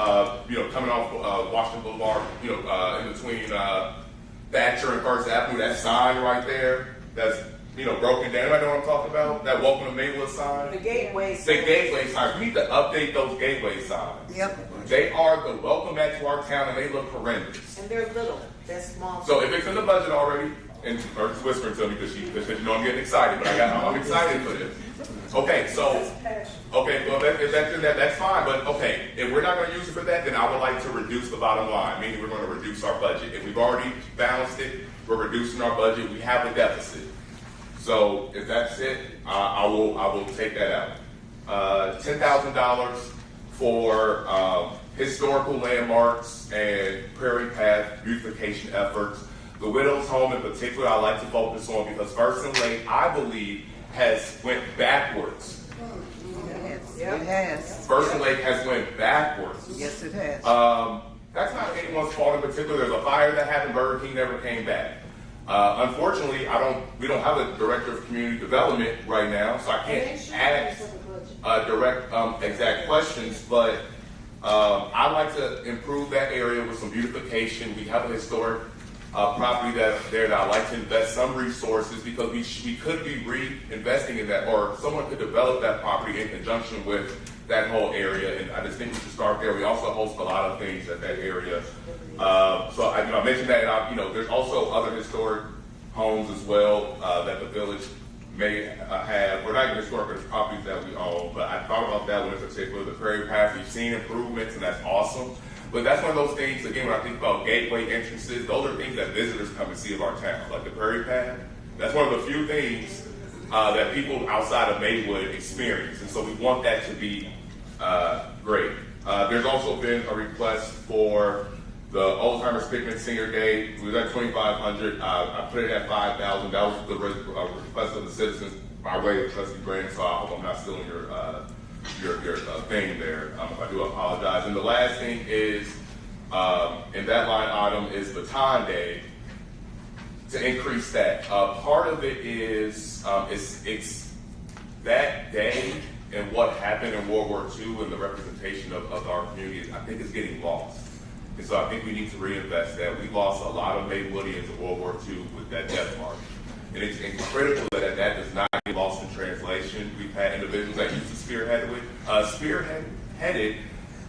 Washington Boulevard, in between Thatcher and First Avenue, that sign right there, that's broken down. Anybody know what I'm talking about? That Welcome to Maywood sign. The gateway. The gateway signs. We need to update those gateway signs. Yep. They are the welcome back to our town, and they look horrendous. And they're little, they're small. So if it's in the budget already, and Earth's whispering to me because you know I'm getting excited, but I'm excited for this. Okay, so well if that's in that, that's fine. But okay, if we're not going to use it for that, then I would like to reduce the bottom line, meaning we're going to reduce our budget. If we've already balanced it, we're reducing our budget. We have a deficit. So if that's it, I will take that out. $10,000 for historical landmarks and Prairie Path beautification efforts. The Widow's Home in particular, I like to focus on because First and Lake, I believe, has went backwards. It has. First and Lake has went backwards. Yes, it has. That's not anyone's fault in particular. There's a fire that happened. Burger King never came back. Unfortunately, we don't have a director of community development right now, so I can't ask direct exact questions. But I'd like to improve that area with some beautification. We have a historic property that I'd like to invest some resources because we could be reinvesting in that, or someone could develop that property in conjunction with that whole area. And I just think we should start there. We also host a lot of things at that area. So I mentioned that. There's also other historic homes as well that the village may have. We're not even historic, but it's properties that we own. But I thought about that one in particular. The Prairie Path, we've seen improvements, and that's awesome. But that's one of those things, again, when I think about gateway entrances, those are things that visitors come and see of our town, like the Prairie Path. That's one of the few things that people outside of Maywood experience. And so we want that to be great. There's also been a request for the Alzheimer's Picnic Senior Day. We was at $2,500. I put it at $5,000. That was the request of the citizens by way of Trustee Grant, so I hope I'm not stealing your thing there. If I do, apologize. And the last thing is, in that line item is Baton Day, to increase that. Part of it is, it's that day and what happened in World War II and the representation of our community, I think is getting lost. And so I think we need to reinvest that. We lost a lot of Maywoodians in World War II with that death march. And it's critical that that does not get lost in translation. We've had individuals that used to spearhead it,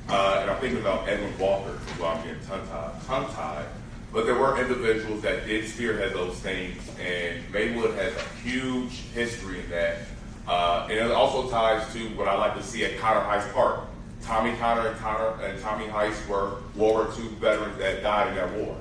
and I'm thinking about Edwin Walker, who I'm getting tongue-tied. But there were individuals that did spearhead those things, and Maywood has a huge history in that. And it also ties to what I like to see at Connor Heights Park. Tommy Connor and Tommy Heights were World War II veterans that died in that war.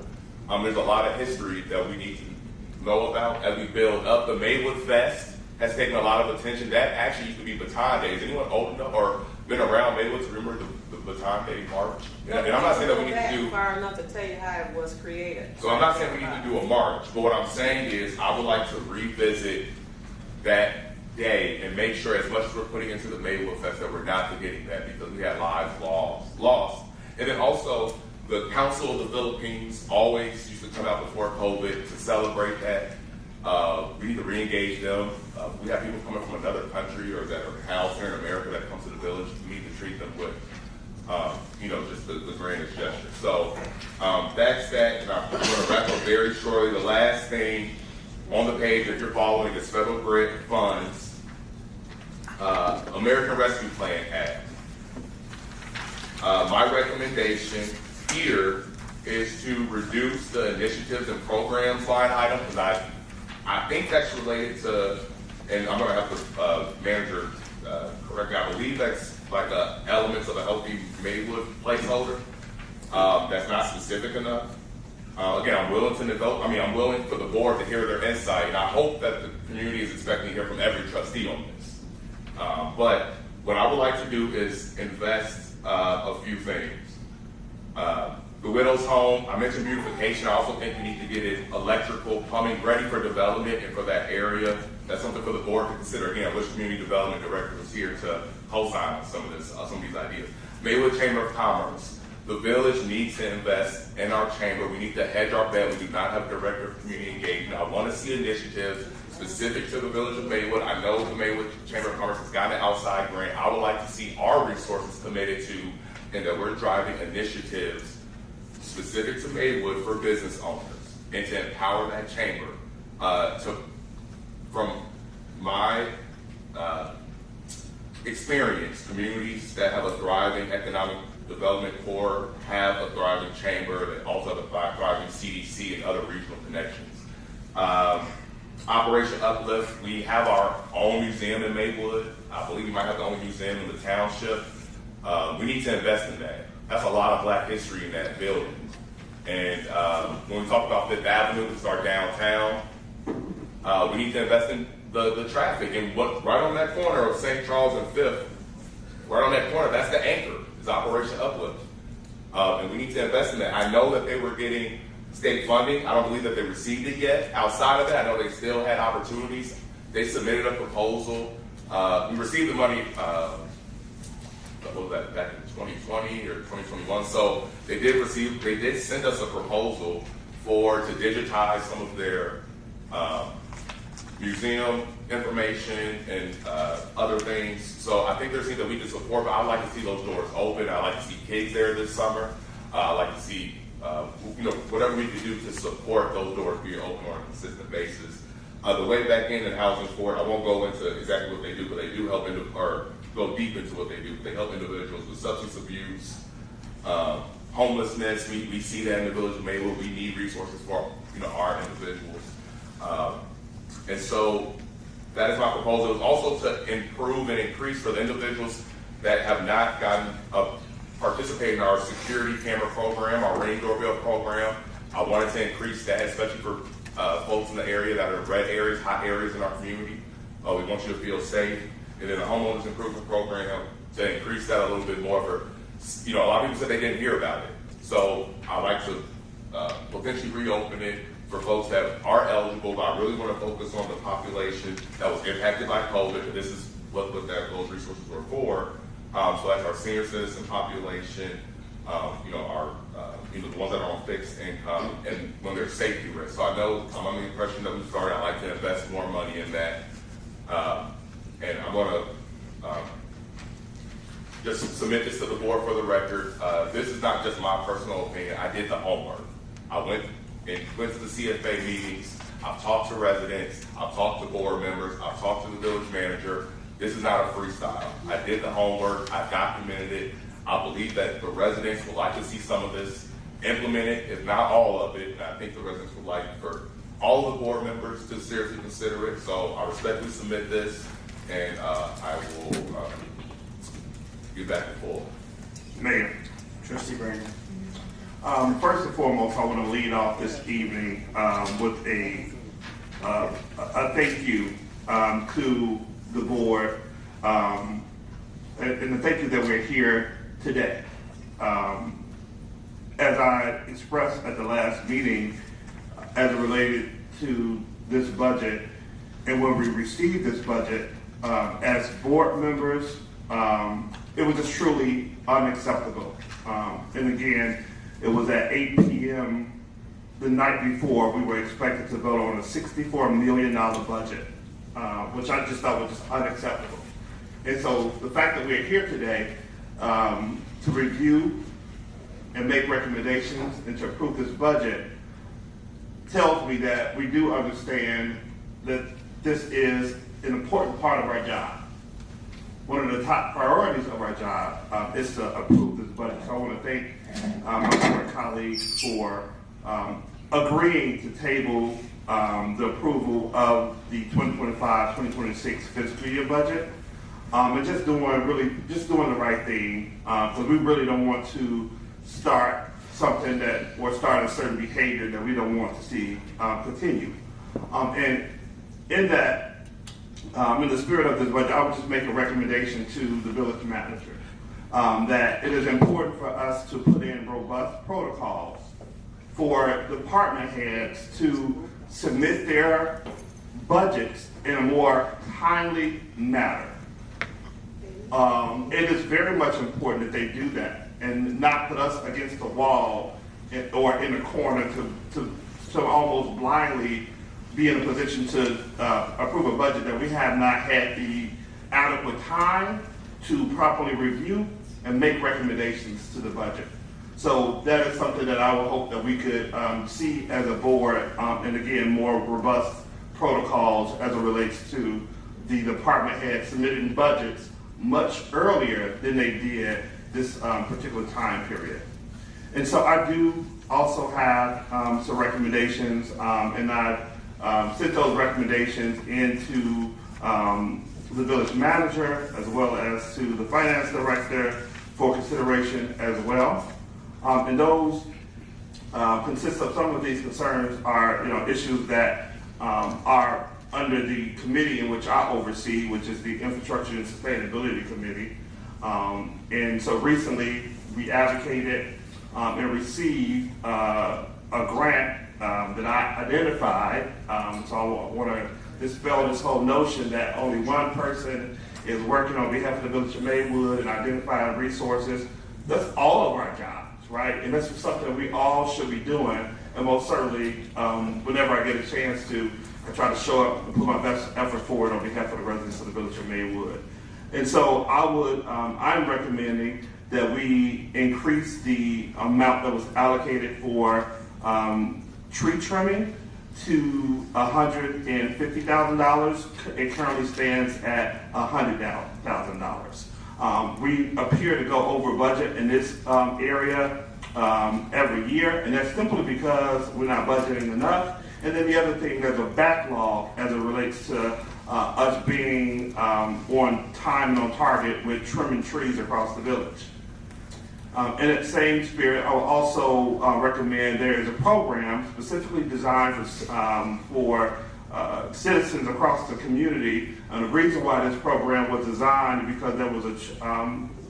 There's a lot of history that we need to know about as we build up. The Maywood Fest has taken a lot of attention. That actually used to be Baton Days. Anyone old enough or been around Maywood to remember the Baton Day March? And I'm not saying that we need to do far enough to tell you how it was created. So I'm not saying we need to do a march, but what I'm saying is I would like to revisit that day and make sure as much as we're putting into the Maywood Fest that we're not forgetting that, because we had lives lost. And then also the Council of the Philippines always used to come out before COVID to celebrate that. We need to re-engage them. We have people coming from another country or that are housed here in America that come to the village. We need to treat them with just the grandest gesture. So that's that, and I'm going to wrap up very shortly. The last thing on the page, if you're following, it's federal grant funds, American Rescue Plan Act. My recommendation here is to reduce the initiatives and programs line item, because I think that's related to, and I'm gonna have the manager correct me, I believe that's like elements of a healthy Maywood placeholder. That's not specific enough. Again, I'm willing I'm willing for the board to hear their insight, and I hope that the community is expecting to hear from every trustee on this. But what I would like to do is invest a few things. The widow's home, I mentioned beautification. I also think we need to get it electrical, plumbing ready for development and for that area. That's something for the board to consider. Again, I wish community development director was here to co-sign some of these ideas. Maywood Chamber of Commerce. The village needs to invest in our chamber. We need to hedge our bet. We do not have a director of community engagement. I want to see initiatives specific to the village of Maywood. I know the Maywood Chamber of Commerce has gotten an outside grant. I would like to see our resources committed to, and that we're driving initiatives specific to Maywood for business owners, and to empower that chamber. From my experience, communities that have a thriving economic development core have a thriving chamber that also have a thriving CDC and other regional connections. Operation Uplift, we have our own museum in Maywood. I believe we might have the only museum in the township. We need to invest in that. That's a lot of Black history in that building. And when we talk about Fifth Avenue, it's our downtown, we need to invest in the traffic. And right on that corner of St. Charles and Fifth, right on that corner, that's the anchor, is Operation Uplift. And we need to invest in that. I know that they were getting state funding. I don't believe that they received it yet. Outside of that, I know they still had opportunities. They submitted a proposal. We received the money, what was that, back in 2020 or 2021. So they did send us a proposal to digitize some of their museum information and other things. So I think there's things that we can support, but I'd like to see those doors open. I'd like to see kids there this summer. I'd like to see whatever we can do to support those doors being open on a consistent basis. The way back in and housing for it, I won't go into exactly what they do, but they do help or go deep into what they do. They help individuals with substance abuse, homelessness. We see that in the village of Maywood. We need resources for our individuals. And so that is my proposal. It's also to improve and increase for the individuals that have not participate in our security camera program, our Ring doorbell program. I wanted to increase that, especially for folks in the area that are red areas, hot areas in our community. We want you to feel safe. And then the homeowners improvement program, to increase that a little bit more for, a lot of people said they didn't hear about it. So I like to potentially reopen it for folks that are eligible, but I really want to focus on the population that was impacted by COVID, and this is what those resources were for. So that's our senior citizen population, the ones that are on fixed income, and when there's safety risks. So I know I'm under the impression that we started, I'd like to invest more money in that. And I'm going to just submit this to the board for the record. This is not just my personal opinion. I did the homework. I went to the CFA meetings. I've talked to residents. I've talked to board members. I've talked to the village manager. This is not a freestyle. I did the homework. I documented it. I believe that the residents would like to see some of this implemented, if not all of it. And I think the residents would like for all of the board members to seriously consider it. So I respectfully submit this, and I will get back and forth. Mayor. Trustee Brandon. First and foremost, I want to lead off this evening with a thank you to the board, and the thank you that we're here today. As I expressed at the last meeting, as it related to this budget, and when we received this budget, as board members, it was just truly unacceptable. And again, it was at 8 p.m. the night before we were expected to vote on a $64 million budget, which I just thought was just unacceptable. And so the fact that we're here today to review and make recommendations and to approve this budget tells me that we do understand that this is an important part of our job. One of the top priorities of our job is to approve this budget. So I want to thank my board colleagues for agreeing to table the approval of the 2025-2026 fiscal year budget. And just doing the right thing, because we really don't want to start something or start a certain behavior that we don't want to see continue. And in that, in the spirit of this budget, I would just make a recommendation to the village manager that it is important for us to put in robust protocols for department heads to submit their budgets in a more timely manner. It is very much important that they do that and not put us against the wall or in a corner to almost blindly be in a position to approve a budget that we have not had the adequate time to properly review and make recommendations to the budget. So that is something that I would hope that we could see as a board, and again, more robust protocols as it relates to the department head submitting budgets much earlier than they did this particular time period. And so I do also have some recommendations, and I've sent those recommendations into the village manager as well as to the finance director for consideration as well. And those consist of some of these concerns are issues that are under the committee in which I oversee, which is the Infrastructure and Sustainability Committee. And so recently we advocated and received a grant that I identified. So I want to dispel this whole notion that only one person is working on behalf of the Village of Maywood and identifying resources. That's all of our jobs, right? And that's something we all should be doing. And most certainly, whenever I get a chance to, I try to show up and put my best effort forward on behalf of the residents of the Village of Maywood. And so I'm recommending that we increase the amount that was allocated for tree trimming to $150,000. It currently stands at $100,000. We appear to go over budget in this area every year, and that's simply because we're not budgeting enough. And then the other thing, there's a backlog as it relates to us being on time and on target with trimming trees across the village. In that same spirit, I would also recommend there is a program specifically designed for citizens across the community. And the reason why this program was designed is because there was a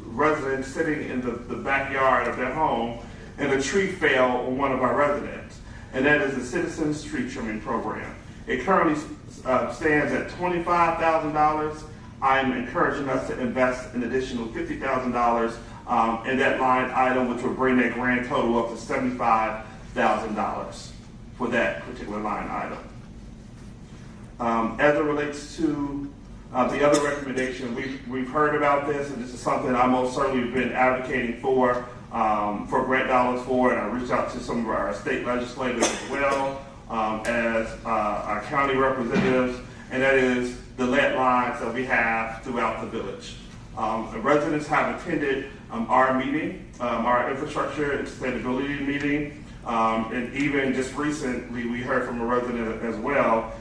resident sitting in the backyard of their home, and a tree fell on one of our residents. And that is the Citizens Tree Trimming Program. It currently stands at $25,000. I'm encouraging us to invest an additional $50,000 in that line item, which will bring that grand total up to $75,000 for that particular line item. As it relates to the other recommendation, we've heard about this, and this is something I most certainly have been advocating for grant dollars for, and I reached out to some of our state legislators as well as our county representatives, and that is the lead lines that we have throughout the village. The residents have attended our meeting, our infrastructure and sustainability meeting, and even just recently we heard from a resident as well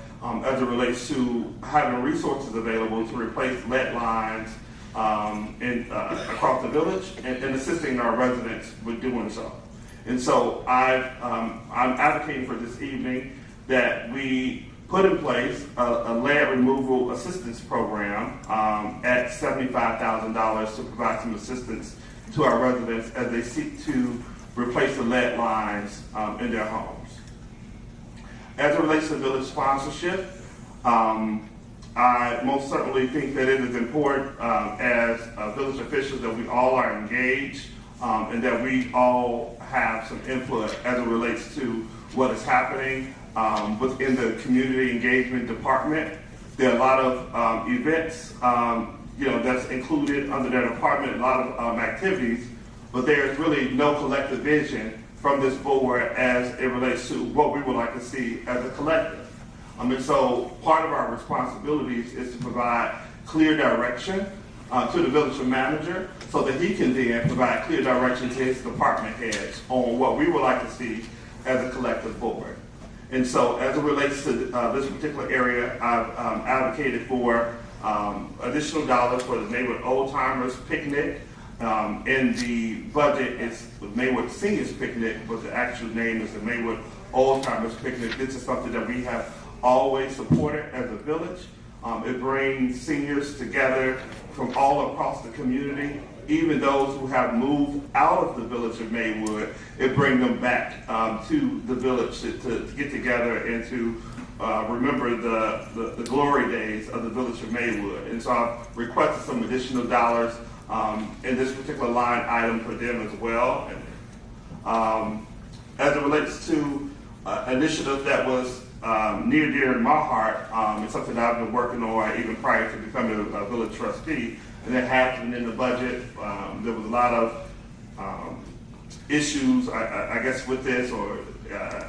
as it relates to having resources available to replace lead lines across the village and assisting our residents with doing so. And so I'm advocating for this evening that we put in place a lead removal assistance program at $75,000 to provide some assistance to our residents as they seek to replace the lead lines in their homes. As it relates to village sponsorship, I most certainly think that it is important as village officials that we all are engaged and that we all have some input as it relates to what is happening within the community engagement department. There are a lot of events that's included under that department, a lot of activities, but there is really no collective vision from this board as it relates to what we would like to see as a collective. And so part of our responsibilities is to provide clear direction to the village manager so that he can then provide clear direction to his department heads on what we would like to see as a collective board. And so as it relates to this particular area, I've advocated for additional dollars for the Maywood Old Timers Picnic. In the budget, it's the Maywood Seniors Picnic, but the actual name is the Maywood Old Timers Picnic. This is something that we have always supported as a village. It brings seniors together from all across the community, even those who have moved out of the village of Maywood. It brings them back to the village to get together and to remember the glory days of the village of Maywood. And so I've requested some additional dollars in this particular line item for them as well. As it relates to initiative that was near dear in my heart, it's something that I've been working on even prior to becoming a village trustee, and it happened in the budget. There was a lot of issues, I guess, with this or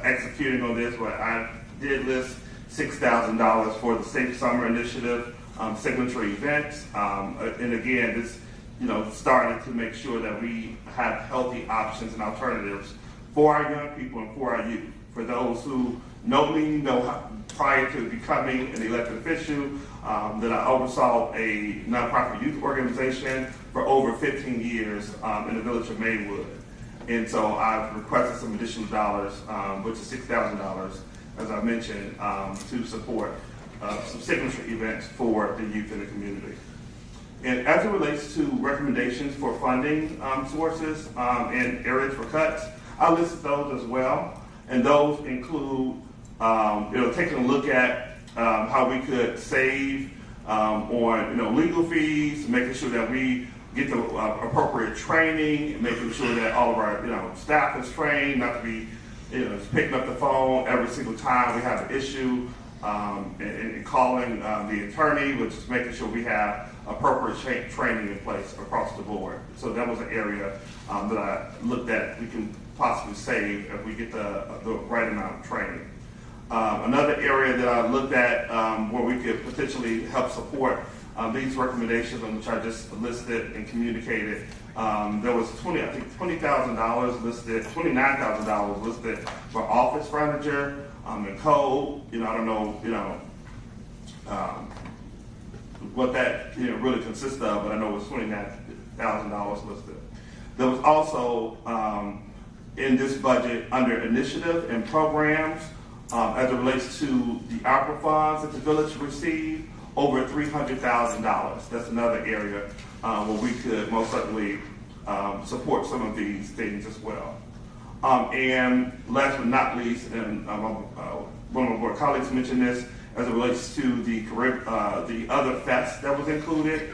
executing on this, but I did list $6,000 for the Safe Summer Initiative signature events, and again, this started to make sure that we have healthy options and alternatives for our young people and for our youth. For those who know me, prior to becoming an elected official, that I oversaw a nonprofit youth organization for over 15 years in the village of Maywood. And so I've requested some additional dollars, which is $6,000, as I mentioned, to support some signature events for the youth in the community. And as it relates to recommendations for funding sources and areas for cuts, I listed those as well. And those include, taking a look at how we could save on, legal fees, making sure that we get the appropriate training, and making sure that all of our, staff is trained, not to be, just picking up the phone every single time we have an issue, and calling the attorney, which is making sure we have appropriate training in place across the board. So that was an area that I looked at we can possibly save if we get the right amount of training. Another area that I looked at where we could potentially help support these recommendations, which I just listed and communicated, there was $20,000 listed, $29,000 listed for office furniture and code. I don't know, what that really consists of, but I know it was $29,000 listed. There was also in this budget under initiative and programs, as it relates to the ARPA funds that the village received, over $300,000. That's another area where we could most certainly support some of these things as well. And last but not least, and one of my board colleagues mentioned this, as it relates to the other fest that was included,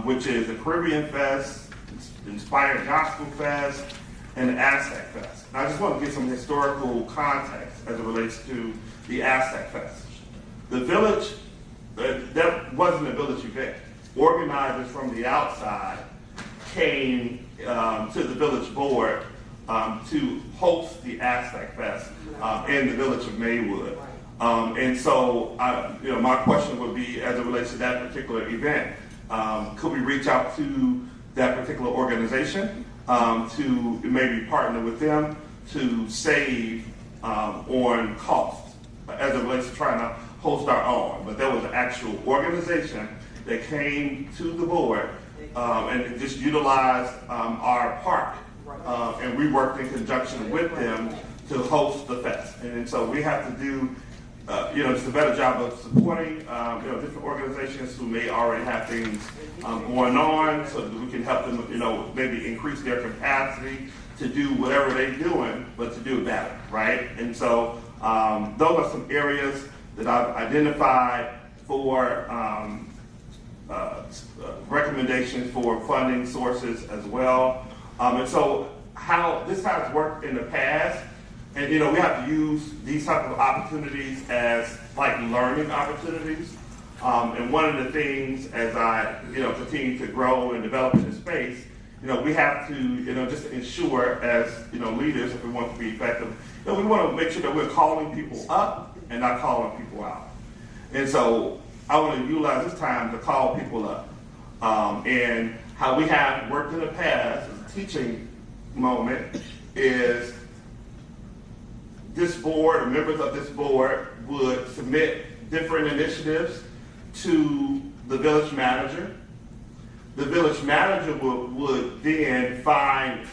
which is the Caribbean Fest, Inspired Gospel Fest, and the Aztec Fest. And I just want to give some historical context as it relates to the Aztec Fest. The village, that wasn't a village event. Organizers from the outside came to the village board to host the Aztec Fest in the village of Maywood. And so, my question would be, as it relates to that particular event, could we reach out to that particular organization to maybe partner with them to save on costs as it relates to trying to host our own? But there was an actual organization that came to the board and just utilized our park, and we worked in conjunction with them to host the fest. And so we have to do just a better job of supporting, different organizations who may already have things going on, so that we can help them, maybe increase their capacity to do whatever they're doing, but to do it better, right? And so those are some areas that I've identified for recommendations for funding sources as well. And so how this has worked in the past, and we have to use these type of opportunities as like learning opportunities. And one of the things as I continue to grow and develop in the space we have to, just ensure as, leaders, if we want to be effective, we want to make sure that we're calling people up and not calling people out. And so I want to utilize this time to call people up. And how we have worked in the past as a teaching moment is this board or members of this board would submit different initiatives to the village manager. The village manager would then find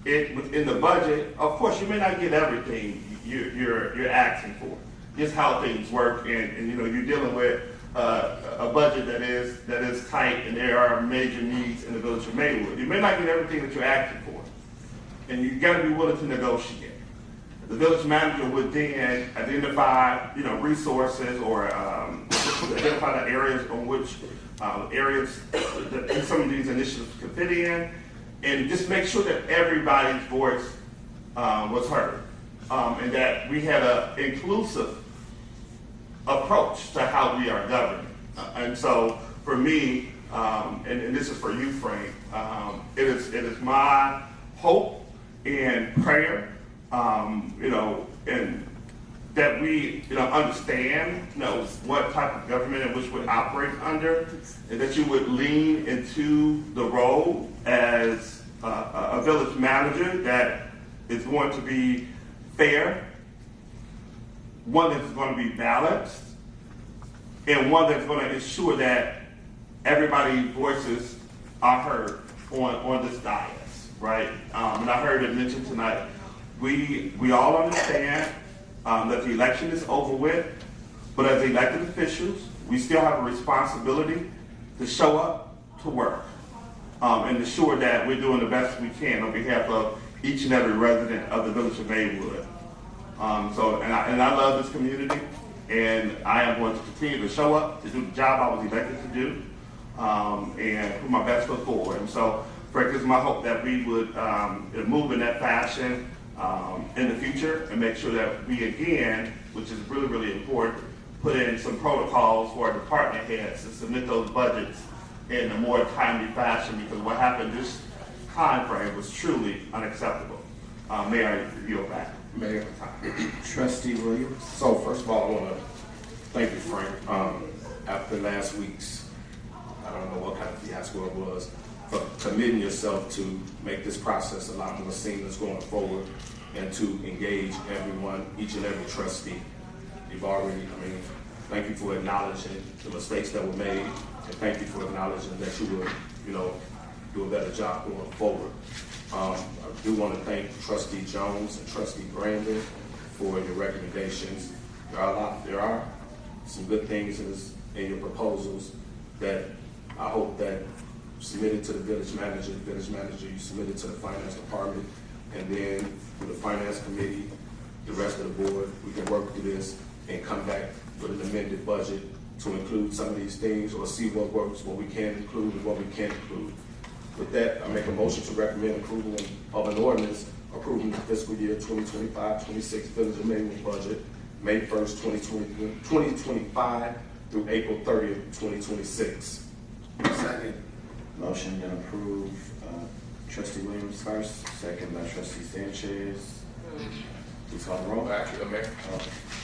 it within the budget. Of course, you may not get everything you're asking for. Just how things work, and you're dealing with a budget that is tight, and there are major needs in the village of Maywood. You may not get everything that you're asking for, and you got to be willing to negotiate. The village manager would then identify, resources or identify the areas on which areas that some of these initiatives could fit in, and just make sure that everybody's voice was heard, and that we had an inclusive approach to how we are governing. And so for me, and this is for you, Frank, it is my hope and prayer, and that we, understand, what type of government in which we operate under, and that you would lean into the role as a village manager that is going to be fair, one that's going to be balanced, and one that's going to ensure that everybody's voices are heard on this dais, right? And I heard it mentioned tonight. We all understand that the election is over with, but as elected officials, we still have a responsibility to show up to work and ensure that we're doing the best we can on behalf of each and every resident of the village of Maywood. And I love this community, and I am going to continue to show up to do the job I was elected to do, and put my best foot forward. And so, Frank, it's my hope that we would move in that fashion in the future and make sure that we, again, which is really, really important, put in some protocols for our department heads to submit those budgets in a more timely fashion, because what happened this time frame was truly unacceptable. Mayor, yield back. Mayor, Trustee Williams. So first of all, I want to thank you, Frank. After last week's, I don't know what kind of fiasco it was, for committing yourself to make this process a lot more seamless going forward and to engage everyone, each and every trustee. You've already, thank you for acknowledging the mistakes that were made, and thank you for acknowledging that you would, do a better job going forward. I do want to thank Trustee Jones and Trustee Brandon for your recommendations. There are some good things in your proposals that I hope that submitted to the village manager, you submitted to the finance department, and then through the finance committee, the rest of the board, we can work through this and come back with an amended budget to include some of these things, or see what works, what we can include and what we can't include. With that, I make a motion to recommend approval of an ordinance approving the fiscal year 2025-26 Village of Maywood budget, May 1st, 2025 through April 30th, 2026. Second. Motion to approve, Trustee Williams first, second by Trustee Sanchez. Please call the roll. Actually, Mayor.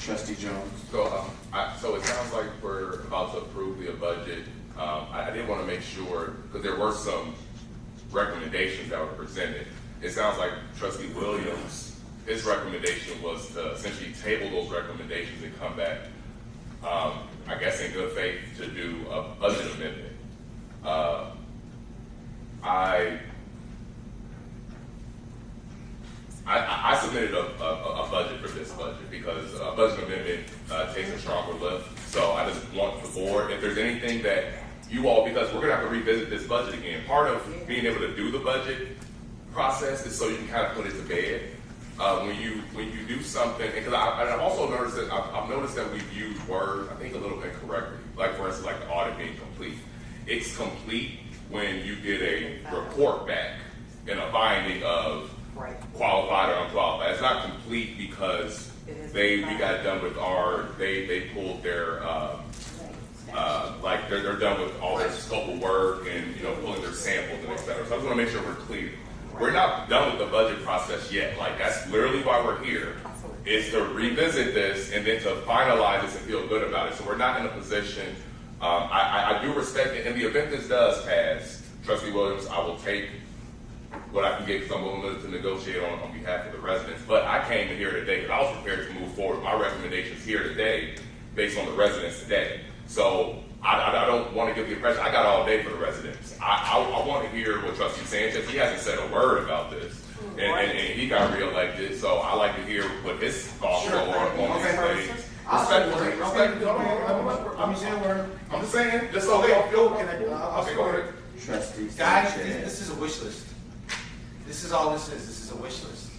Trustee Jones. So it sounds like we're about to approve the budget. I did want to make sure, because there were some recommendations that were presented. It sounds like Trustee Williams, his recommendation was to essentially table those recommendations and come back, I guess in good faith, to do a budget amendment. I submitted a budget for this budget because a budget amendment takes a stronger lift. So I just want the board, if there's anything that you all, because we're gonna have to revisit this budget again. Part of being able to do the budget process is so you can kind of put it to bed. When you do something, because I've also noticed that I've noticed that we've used words, I think, a little incorrectly. Like for instance, like the audit being complete. It's complete when you get a report back and a finding of qualified or unqualified. It's not complete because we got done with they pulled their like they're done with all their scope of work and, you know, pulling their samples and et cetera. So I just want to make sure we're clear. We're not done with the budget process yet. Like, that's literally why we're here, is to revisit this and then to finalize this and feel good about it. So we're not in a position, I do respect it. In the event this does pass, Trustee Williams, I will take what I can get because I'm willing to negotiate on behalf of the residents. But I came in here today because I was prepared to move forward. My recommendations here today based on the residents today. So I don't want to give the impression I got all day for the residents. I want to hear what Trustee Sanchez, he hasn't said a word about this. And he got reelected, so I like to hear what his thoughts are on these things. Respectfully, I'm just saying, just so they all feel. Okay, go ahead. Trustee Guys, Sanchez. this is a wish list. This is all this is. This is a wish list.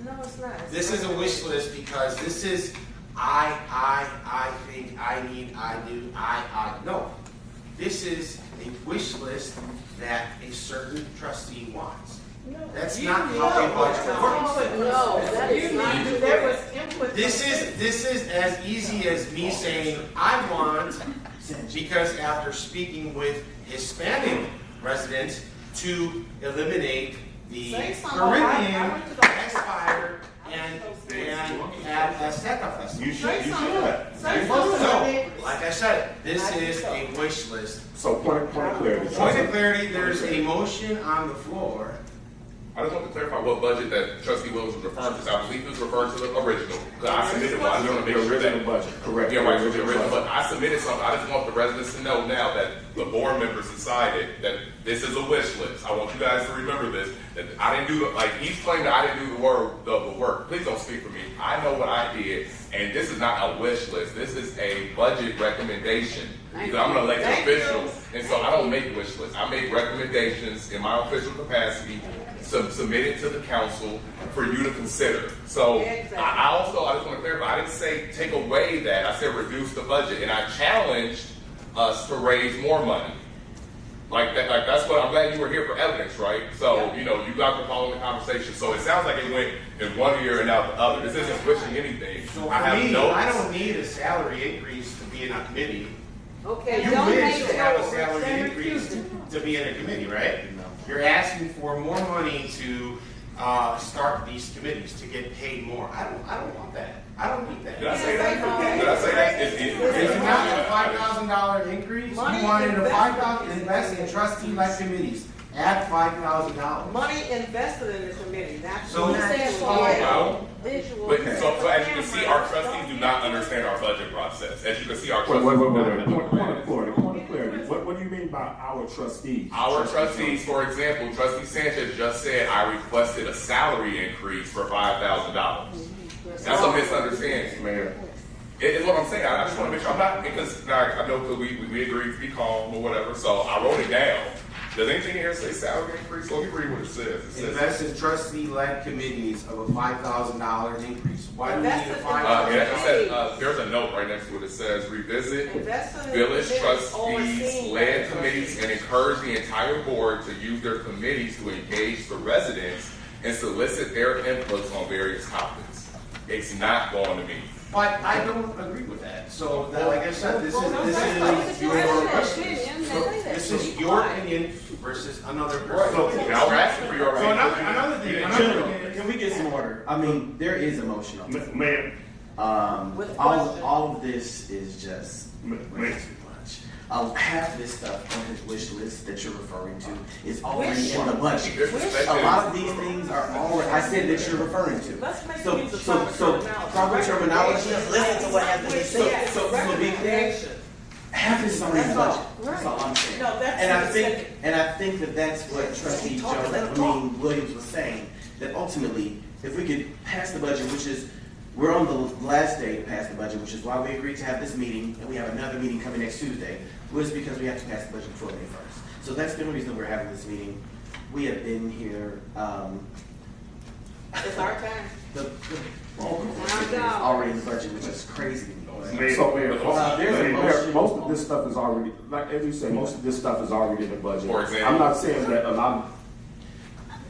No, it's not. This is a wish list because this is I think, I need, I do, no. This is a wish list that a certain trustee wants. That's not how a budget works. No, that is not. There was input. This is as easy as me saying, I want, because after speaking with Hispanic residents, to eliminate the Caribbean expired and have Azteca Festival. You should. So, like I said, this is a wish list. So point of clarity. Point of clarity, there's a motion on the floor. I just want to clarify what budget that Trustee Williams was referring to. I believe he was referring to the original. Because I submitted one. I just want to make sure that. Budget, correct. Yeah, right, the original. But I submitted something. I just want the residents to know now that the board members decided that this is a wish list. I want you guys to remember this. That I didn't do, like, he's claiming that I didn't do the work. Please don't speak for me. I know what I did. And this is not a wish list. This is a budget recommendation. Because I'm an elected official. And so I don't make wish lists. I make recommendations in my official capacity, submit it to the council for you to consider. So Exactly. I just want to clarify, I didn't say take away that, I said reduce the budget, and I challenged us to raise more money. Like that's what, I'm glad you were here for evidence, right? So, you know, you guys were following the conversation, so it sounds like it went in one ear and out the other. This isn't pushing anything. So I for have me, notes. I don't need a salary increase to be in a committee. Okay, You don't wish make to have a it salary increase to be in a committee, right? You're asking for more money to start these committees, to get paid more. I don't want that. I don't need that. Did I say that? Did I say that? It's not a $5,000 increase. You wanted a $5,000 invest in trustee-like committees. Add $5,000. money invested in the committee, not. So- not just Well, visual. But so as you can see, our trustees do not understand our budget process. As you can see, our Wait. trustees. Point of clarity. What do you mean by our trustees? Our trustees, for example, Trustee Sanchez just said I requested a salary increase for $5,000. That's a misunderstanding, Mayor. It's what I'm saying. I just want to make sure I'm not, because I know that we agreed to be calm or whatever, so I wrote it down. Does anything here say salary increase? Let me read what it says. It says Invest in trustee-led committees of a $5,000 increase. Why do we need a Invest in $5,000? it says, there's a note right next to it. It says revisit Invest in village committees trustees overseen led by committees and encourage the entire board to use their committees to engage the residents and solicit their inputs on various topics. It's not going to me. But I don't agree with that. So, like I said, this is your opinion versus another person. Now we're asking for your So opinion. another thing, Gentlemen, can we get some order? I mean, there is a motion on it. Mayor, With All question. of this is just way Mayor. too much. Half of this stuff on his wish list that you're referring to is already in the budget. Disrespect A him. lot of these things are already, I said that you're referring to. Let's make So, use of so, proper so, terminology. proper terminology, Listen to what has to be said. So to be clear, half is already in the budget. That's all I'm saying. No, that's And I think that that's what Trustee Williams was saying, that ultimately, if we could pass the budget, which is, we're on the last day to pass the budget, which is why we agreed to have this meeting, and we have another meeting coming next Tuesday, was because we have to pass the budget before May 1st. So that's the only reason we're having this meeting. We have been here, It's our time. the bulk of this is already in the budget, which is crazy to me. So Mayor, there's a motion. most of this stuff is already, like as you say, most of this stuff is already in the budget. For example? I'm not saying that a lot.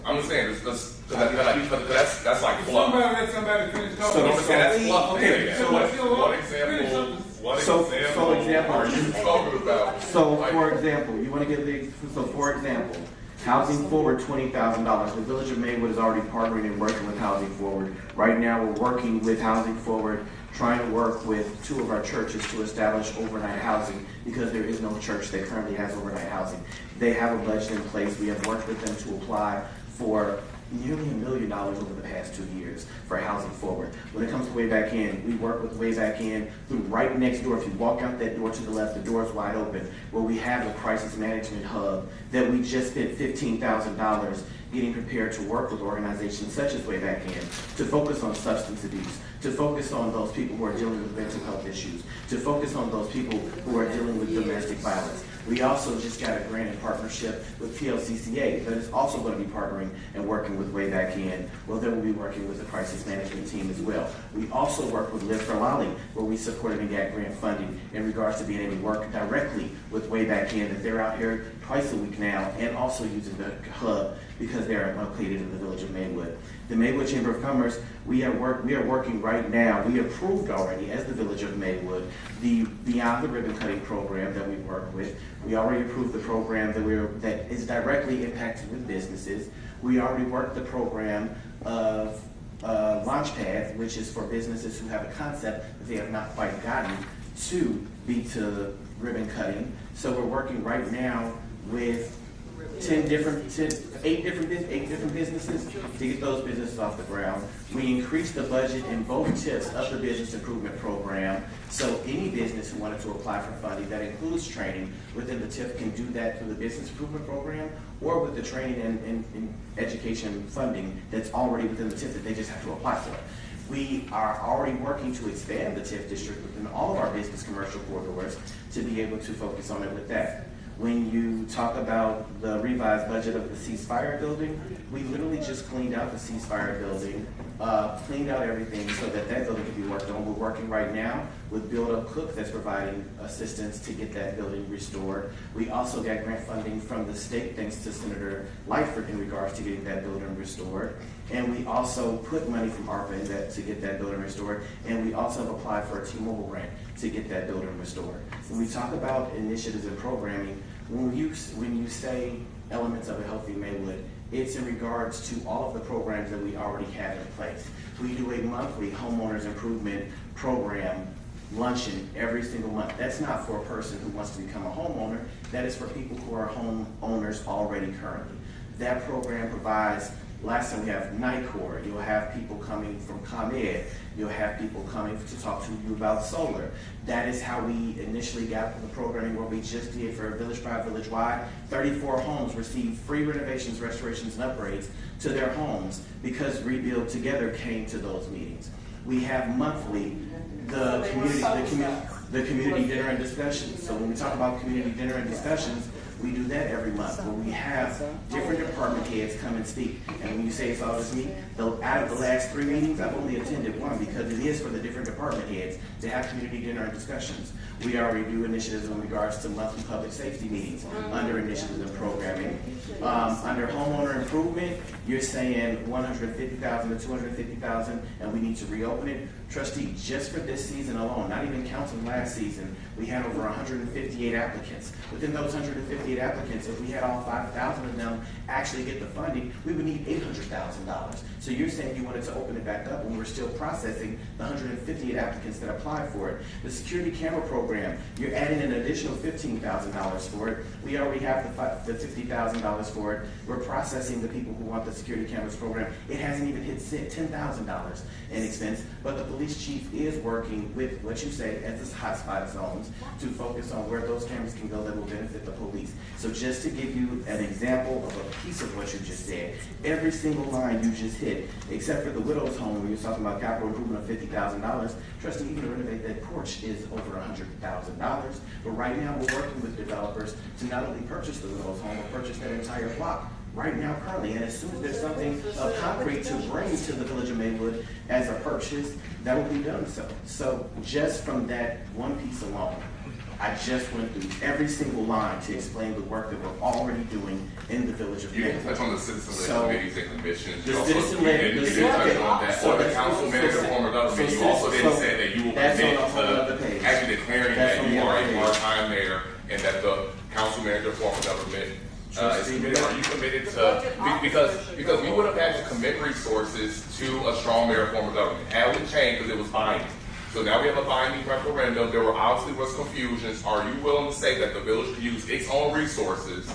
I'm just saying, that's like fluff. Let somebody finish So I'm saying that's fluff. Okay, Yeah. so One finish example, What So example example. are you talking about? So, Like, for example, you want to give for example, Housing Forward, $20,000. The Village of Maywood is already partnering and working with Housing Forward. Right now, we're working with Housing Forward, trying to work with 2 of our churches to establish overnight housing because there is no church that currently has overnight housing. They have a budget in place. We have worked with them to apply for nearly $1 million over the past 2 years for Housing Forward. When it comes to Way Back In, we work with Way Back In through right next door. If you walk out that door to the left, the door is wide open, where we have a crisis management hub that we just spent $15,000 getting prepared to work with organizations such as Way Back In to focus on substance abuse, to focus on those people who are dealing with mental health issues, to focus on those people who are dealing with domestic violence. We also just got a grant in partnership with PLCCA that is also going to be partnering and working with Way Back In. Well, then we'll be working with the crisis management team as well. We also work with Live for Lolly, where we supported and got grant funding in regards to being able to work directly with Way Back In, that they're out here twice a week now, and also using the hub because they're located in the Village of Maywood. The Maywood Chamber of Commerce, we are working right now. We approved already as the Village of Maywood the Beyond the Ribbon Cutting program that we work with. We already approved the program that is directly impacted with businesses. We already worked the program of Launchpad, which is for businesses who have a concept that they have not quite gotten to be to ribbon cutting. So we're working right now with 8 different businesses to get those businesses off the ground. We increased the budget in both tips of the business improvement program. So any business who wanted to apply for funding that includes training within the TIP can do that through the business improvement program or with the training and education funding that's already within the TIP that they just have to apply for. We are already working to expand the TIF district within all of our business commercial corridors to be able to focus on it with that. When you talk about the revised budget of the ceasefire building, we literally just cleaned out the ceasefire building, cleaned out everything so that building can be worked on. We're working right now with Build Up Cook that's providing assistance to get that building restored. We also got grant funding from the state thanks to Senator Lightford in regards to getting that building restored. And we also put money from ARPA in that to get that building restored. And we also have applied for a T-Mobile grant to get that building restored. When we talk about initiatives and programming, when you say elements of a healthy Maywood, it's in regards to all of the programs that we already have in place. We do a monthly homeowners improvement program luncheon every single month. That's not for a person who wants to become a homeowner. That is for people who are homeowners already currently. That program provides, last time we have NICOR, you'll have people coming from ComEd, you'll have people coming to talk to you about solar. That is how we initially got the programming where we just did for Village by Village Wide. 34 homes received free renovations, restorations, and upgrades to their homes because Rebuild Together came to those meetings. We have monthly the community dinner and discussions. So when we talk about community dinner and discussions, we do that every month where we have different department heads come and speak. And when you say it's all just me, out of the last 3 meetings, I've only attended 1 because it is for the different department heads to have community dinner and discussions. We already do initiatives in regards to monthly public safety meetings under initiatives and programming. Under homeowner improvement, you're saying $150,000 to $250,000, and we need to reopen it. Trustee, just for this season alone, not even counting last season, we had over 158 applicants. Within those 158 applicants, if we had all 5,000 of them actually get the funding, we would need $800,000. So you're saying you wanted to open it back up when we're still processing the 158 applicants that applied for it. The security camera program, you're adding an additional $15,000 for it. We already have the $50,000 for it. We're processing the people who want the security cameras program. It hasn't even hit $10,000 in expense, but the police chief is working with what you say as this hotspot zones to focus on where those cameras can go that will benefit the police. So just to give you an example of a piece of what you just said, every single line you just hit, except for the widow's home where you're talking about capital improvement of $50,000, trustee, even to renovate that porch is over $100,000. But right now we're working with developers to not only purchase the widow's home, but purchase that entire block right now currently. And as soon as there's something of concrete to bring to the Village of Maywood as a purchase, that will be done so. So just from that one piece alone, I just went through every single line to explain the work that we're already doing in the village of You didn't Maywood. touch on the citizen-led So, committees and commissions. the You also- citizen-led- you the didn't touch citizen- on that, so or the that's- council so- manager, so- form of government. so- You also didn't so- say that you will that's commit on a whole other to page. actually declaring That's that on the you are other a page. part-time mayor and that the council manager, form of government is Trustee, committed. Are you committed The to, budget because officer should we go would have over had to commit resources to a strong mayor, form of government. Had we changed, because it was binding. So now we have a binding referendum. There were obviously was confusions. Are you willing to say that the village could use its own resources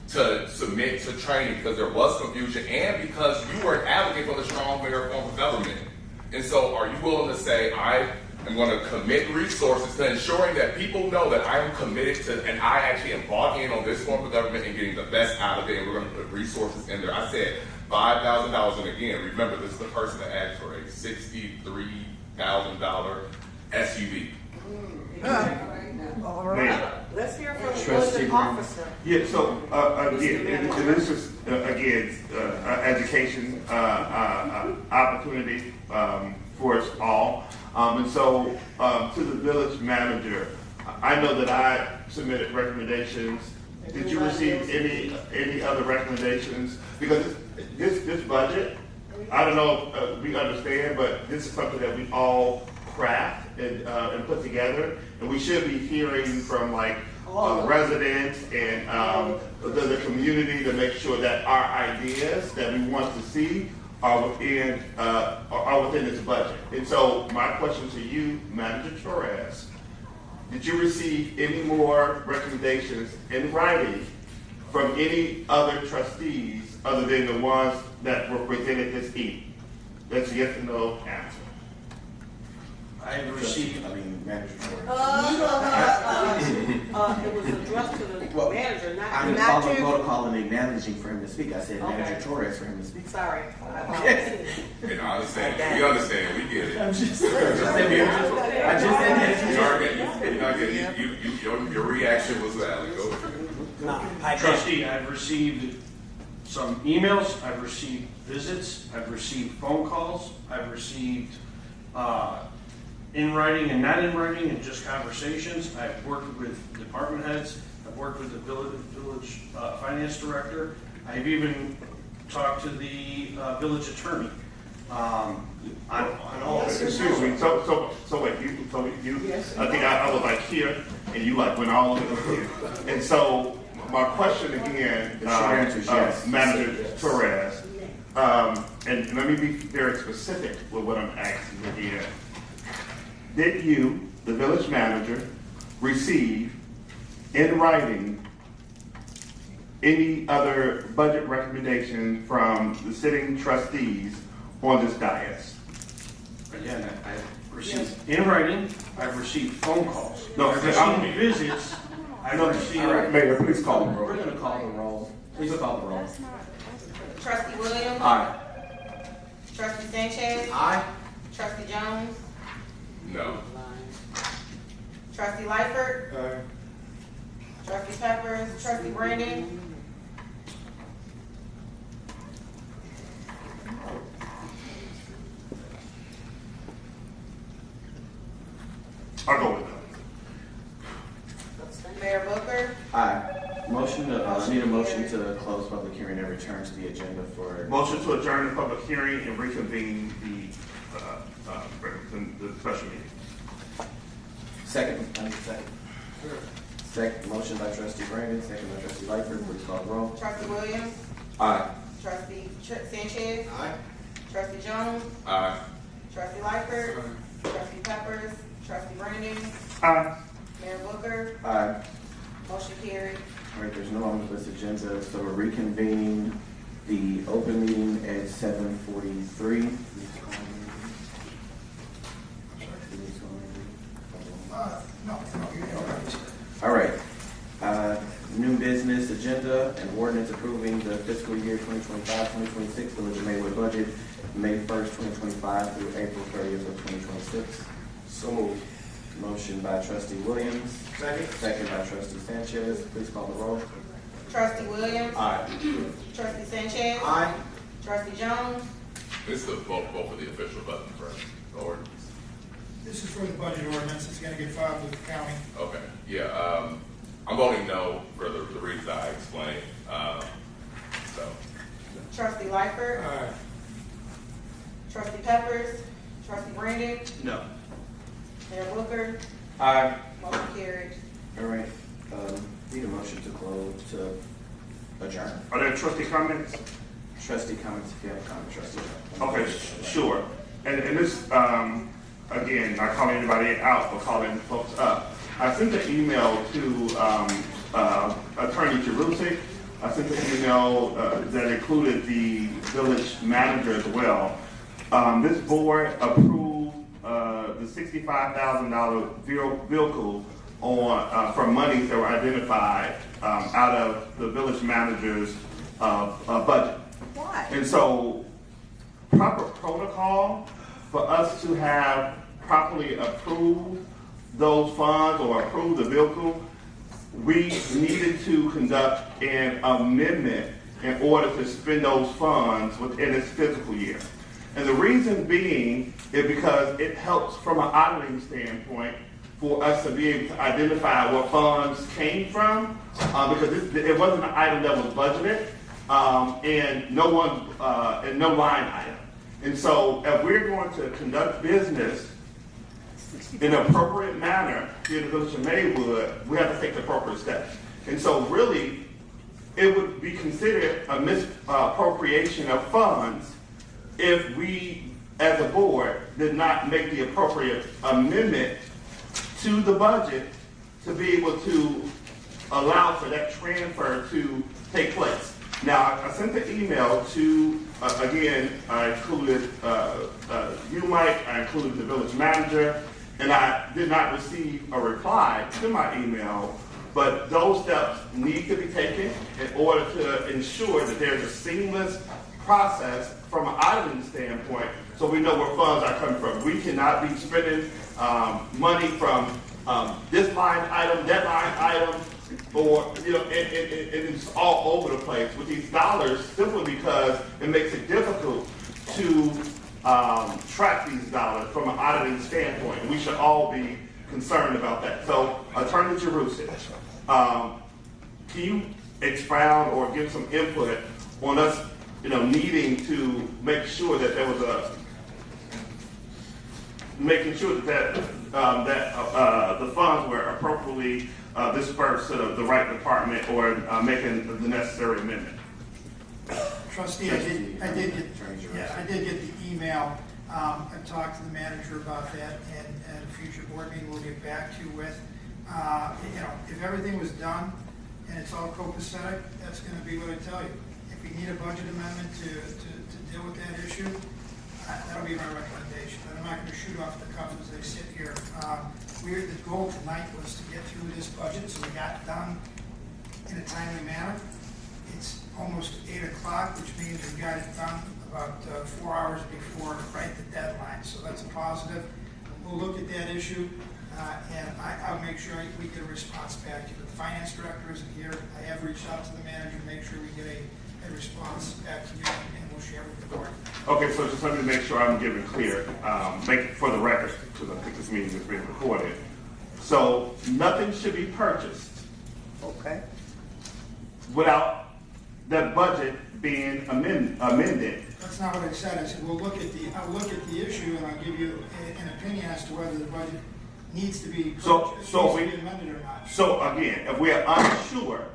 to submit to training because there was confusion and because you were an advocate for the strong mayor form of government? And so are you willing to say, I am going to commit resources to ensuring that people know that I am committed to, and I actually am bought in on this form of government and getting the best out of it, and we're going to put resources in there. I said $5,000, and again, remember, this is the person that asked for a $63,000 SUV. All Mayor. right, let's hear from the Trustee budget Brown. officer. Yeah, so, again, and this is, again, education, opportunity, for us all. And so, to the village manager, I know that I submitted recommendations. Did you receive any other recommendations? Because this budget, I don't know, we understand, but this is something that we all craft and put together. And we should be hearing from like residents and the community to make sure that our ideas that we want to see are within this budget. And so my question to you, Manager Torres, did you receive any more recommendations in writing from any other trustees other than the ones that were presented this evening? That's a yes or no answer. I have received, Manager Torres. It was addressed to the Well, manager, I'm not following you. protocol and acknowledging for him to speak. I said Okay. Manager Torres for him to speak. Sorry. I apologize. And I understand. We understand. We get it. I just said Your reaction was valid. Go ahead. trustee, I've received some emails, I've received visits, I've received phone calls, I've received, in writing and not in writing and just conversations. I've worked with department heads, I've worked with the village finance director. I've even talked to the village attorney. On all. Excuse me, so wait, I think I was like here, and you like went all the way up here. And so, my question again, The short answer is yes. Manager Torres, and let me be very specific with what I'm asking again. Did you, the village manager, receive in writing any other budget recommendation from the sitting trustees on this dais? Again, I've received in writing, I've received phone calls. No, I've I'm- received visits, I've received. All right. Mayor, please call the roll. We're gonna call the roll. Please call the roll. Trustee Williams. Aye. Trustee Sanchez. Aye. Trustee Jones. No. Trustee Lightfoot. Trustee Peppers. Trustee Brandon. I'll go with that. Mayor Booker. Aye. Motion to, need a motion to close public hearing and return to the agenda for. Motion to adjourn the public hearing and reconvene the special meeting. Second, I need a second. Second, motion by trustee Brandon, second by trustee Lightfoot, please call the roll. Trustee Williams. Aye. Trustee Sanchez. Aye. Trustee Jones. Aye. Trustee Lightfoot. Trustee Peppers. Trustee Brandon. Aye. Mayor Booker. Aye. Motion carried. All right, there's no omnibus agenda, so we're reconvening the open meeting at 7:43. All right, new business agenda and ordinance approving the fiscal year 2025-2026 Village of Maywood budget, May 1st, 2025 through April 30th of 2026. So moved. Motion by trustee Williams. Second. Second by trustee Sanchez. Please call the roll. Trustee Williams. Aye. Trustee Sanchez. Aye. Trustee Jones. This is both of the official buttons, right? The ordinance. This is for the budget ordinance, it's gonna get filed with the county. Okay, yeah, I'm voting no for the reasons I explained, so. Trustee Lightfoot. Aye. Trustee Peppers. Trustee Brandon. No. Mayor Booker. Aye. Motion carried. All right, need a motion to close, to adjourn. Are there trustee comments? Trustee comments, if you have a comment, trustee. Okay, sure. And this, again, not calling anybody out, but calling folks up. I sent an email to Attorney Jerusik. I sent an email that included the village manager as well. This board approved the $65,000 vehicle on from monies that were identified out of the village manager's budget. Why? And so, proper protocol for us to have properly approved those funds or approve the vehicle, we needed to conduct an amendment in order to spend those funds within this fiscal year. And the reason being is because it helps from an auditing standpoint for us to be able to identify where funds came from, because it wasn't an item that was budgeted, and no line item. And so if we're going to conduct business in an appropriate manner here in the village of Maywood, we have to take the appropriate steps. And so really, it would be considered a misappropriation of funds if we, as a board, did not make the appropriate amendment to the budget to be able to allow for that transfer to take place. Now, I sent the email to, again, I included you, Mike, I included the village manager, and I did not receive a reply to my email, but those steps need to be taken in order to ensure that there's a seamless process from an auditing standpoint, so we know where funds are coming from. We cannot be spending money from this line item, that line item, or, you know, and it's all over the place with these dollars, simply because it makes it difficult to track these dollars from an auditing standpoint. We should all be concerned about that. So, Attorney Jerusik, can you expound or give some input on us, you know, needing to make sure that there was making sure that the funds were appropriately dispersed to the right department, or making the necessary amendment? Trustee, I did get the email. I talked to the manager about that, and at a future board meeting, we'll get back to you with, you know, if everything was done and it's all copacetic, that's gonna be what I tell you. If we need a budget amendment to deal with that issue, that'll be my recommendation. But I'm not gonna shoot off the cuff as I sit here. The goal tonight was to get through this budget, so we got done in a timely manner. It's almost 8 o'clock, which means we got it done about 4 hours before the deadline. So that's a positive. We'll look at that issue, and I'll make sure we get a response back to you. The finance director isn't here. I have reached out to the manager to make sure we get a response back to you, and we'll share with the board. Okay, so just let me make sure I'm giving clear, for the record, because I think this meeting is being recorded. So nothing should be purchased. Okay. Without that budget being amended. That's not what I said. I said, I'll look at the issue, and I'll give you an opinion as to whether the budget needs to be amended or not. So again, if we are unsure,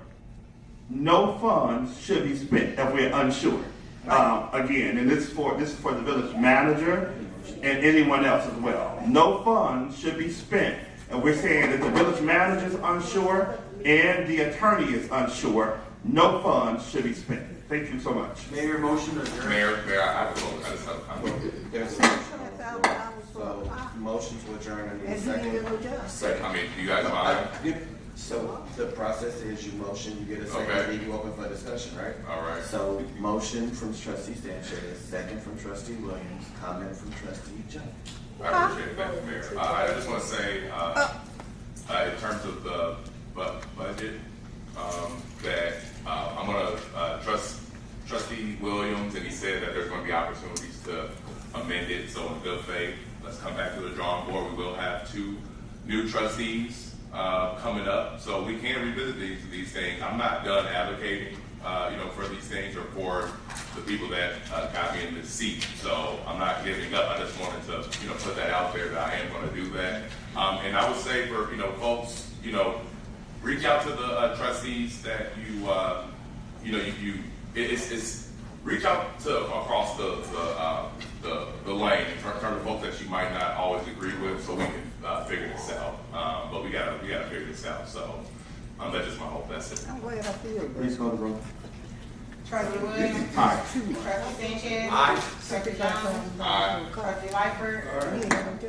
no funds should be spent if we're unsure. Again, and this is for the village manager and anyone else as well. No funds should be spent. And we're saying that the village manager is unsure and the attorney is unsure. No funds should be spent. Thank you so much. Mayor, motion to adjourn. Mayor, I have a vote. I just have a comment. There's a motion to adjourn. I need a second. Second, I mean, do you guys mind? So the process is you motion, you get a second, Okay. then you open for discussion, right? All right. So motion from trustee Sanchez, second from trustee Williams, comment from trustee Jones. I appreciate it, thank you, Mayor. I just want to say, in terms of the budget, that I'm going to trust Trustee Williams, and he said that there's going to be opportunities to amend it, so in good faith, let's come back to the drawing board. We will have 2 new trustees coming up, so we can revisit these things. I'm not done advocating, for these things or for the people that got me in this seat. So I'm not giving up. I just wanted to, put that out there that I am going to do that. And I would say for, folks, reach out to the trustees that it's reach out to across the lane in terms of folks that you might not always agree with, so we can figure this out. But we gotta figure this out. So that's just my hope. That's it. I'm glad I feel Please call the roll. Trustee Williams. Aye. Trustee Sanchez. Aye. Trustee Jones. Aye. Trustee Lightfoot.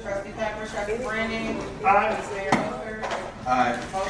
Trustee Pepper. Trustee Brandon. Aye. Mayor Hooker. Aye. Motion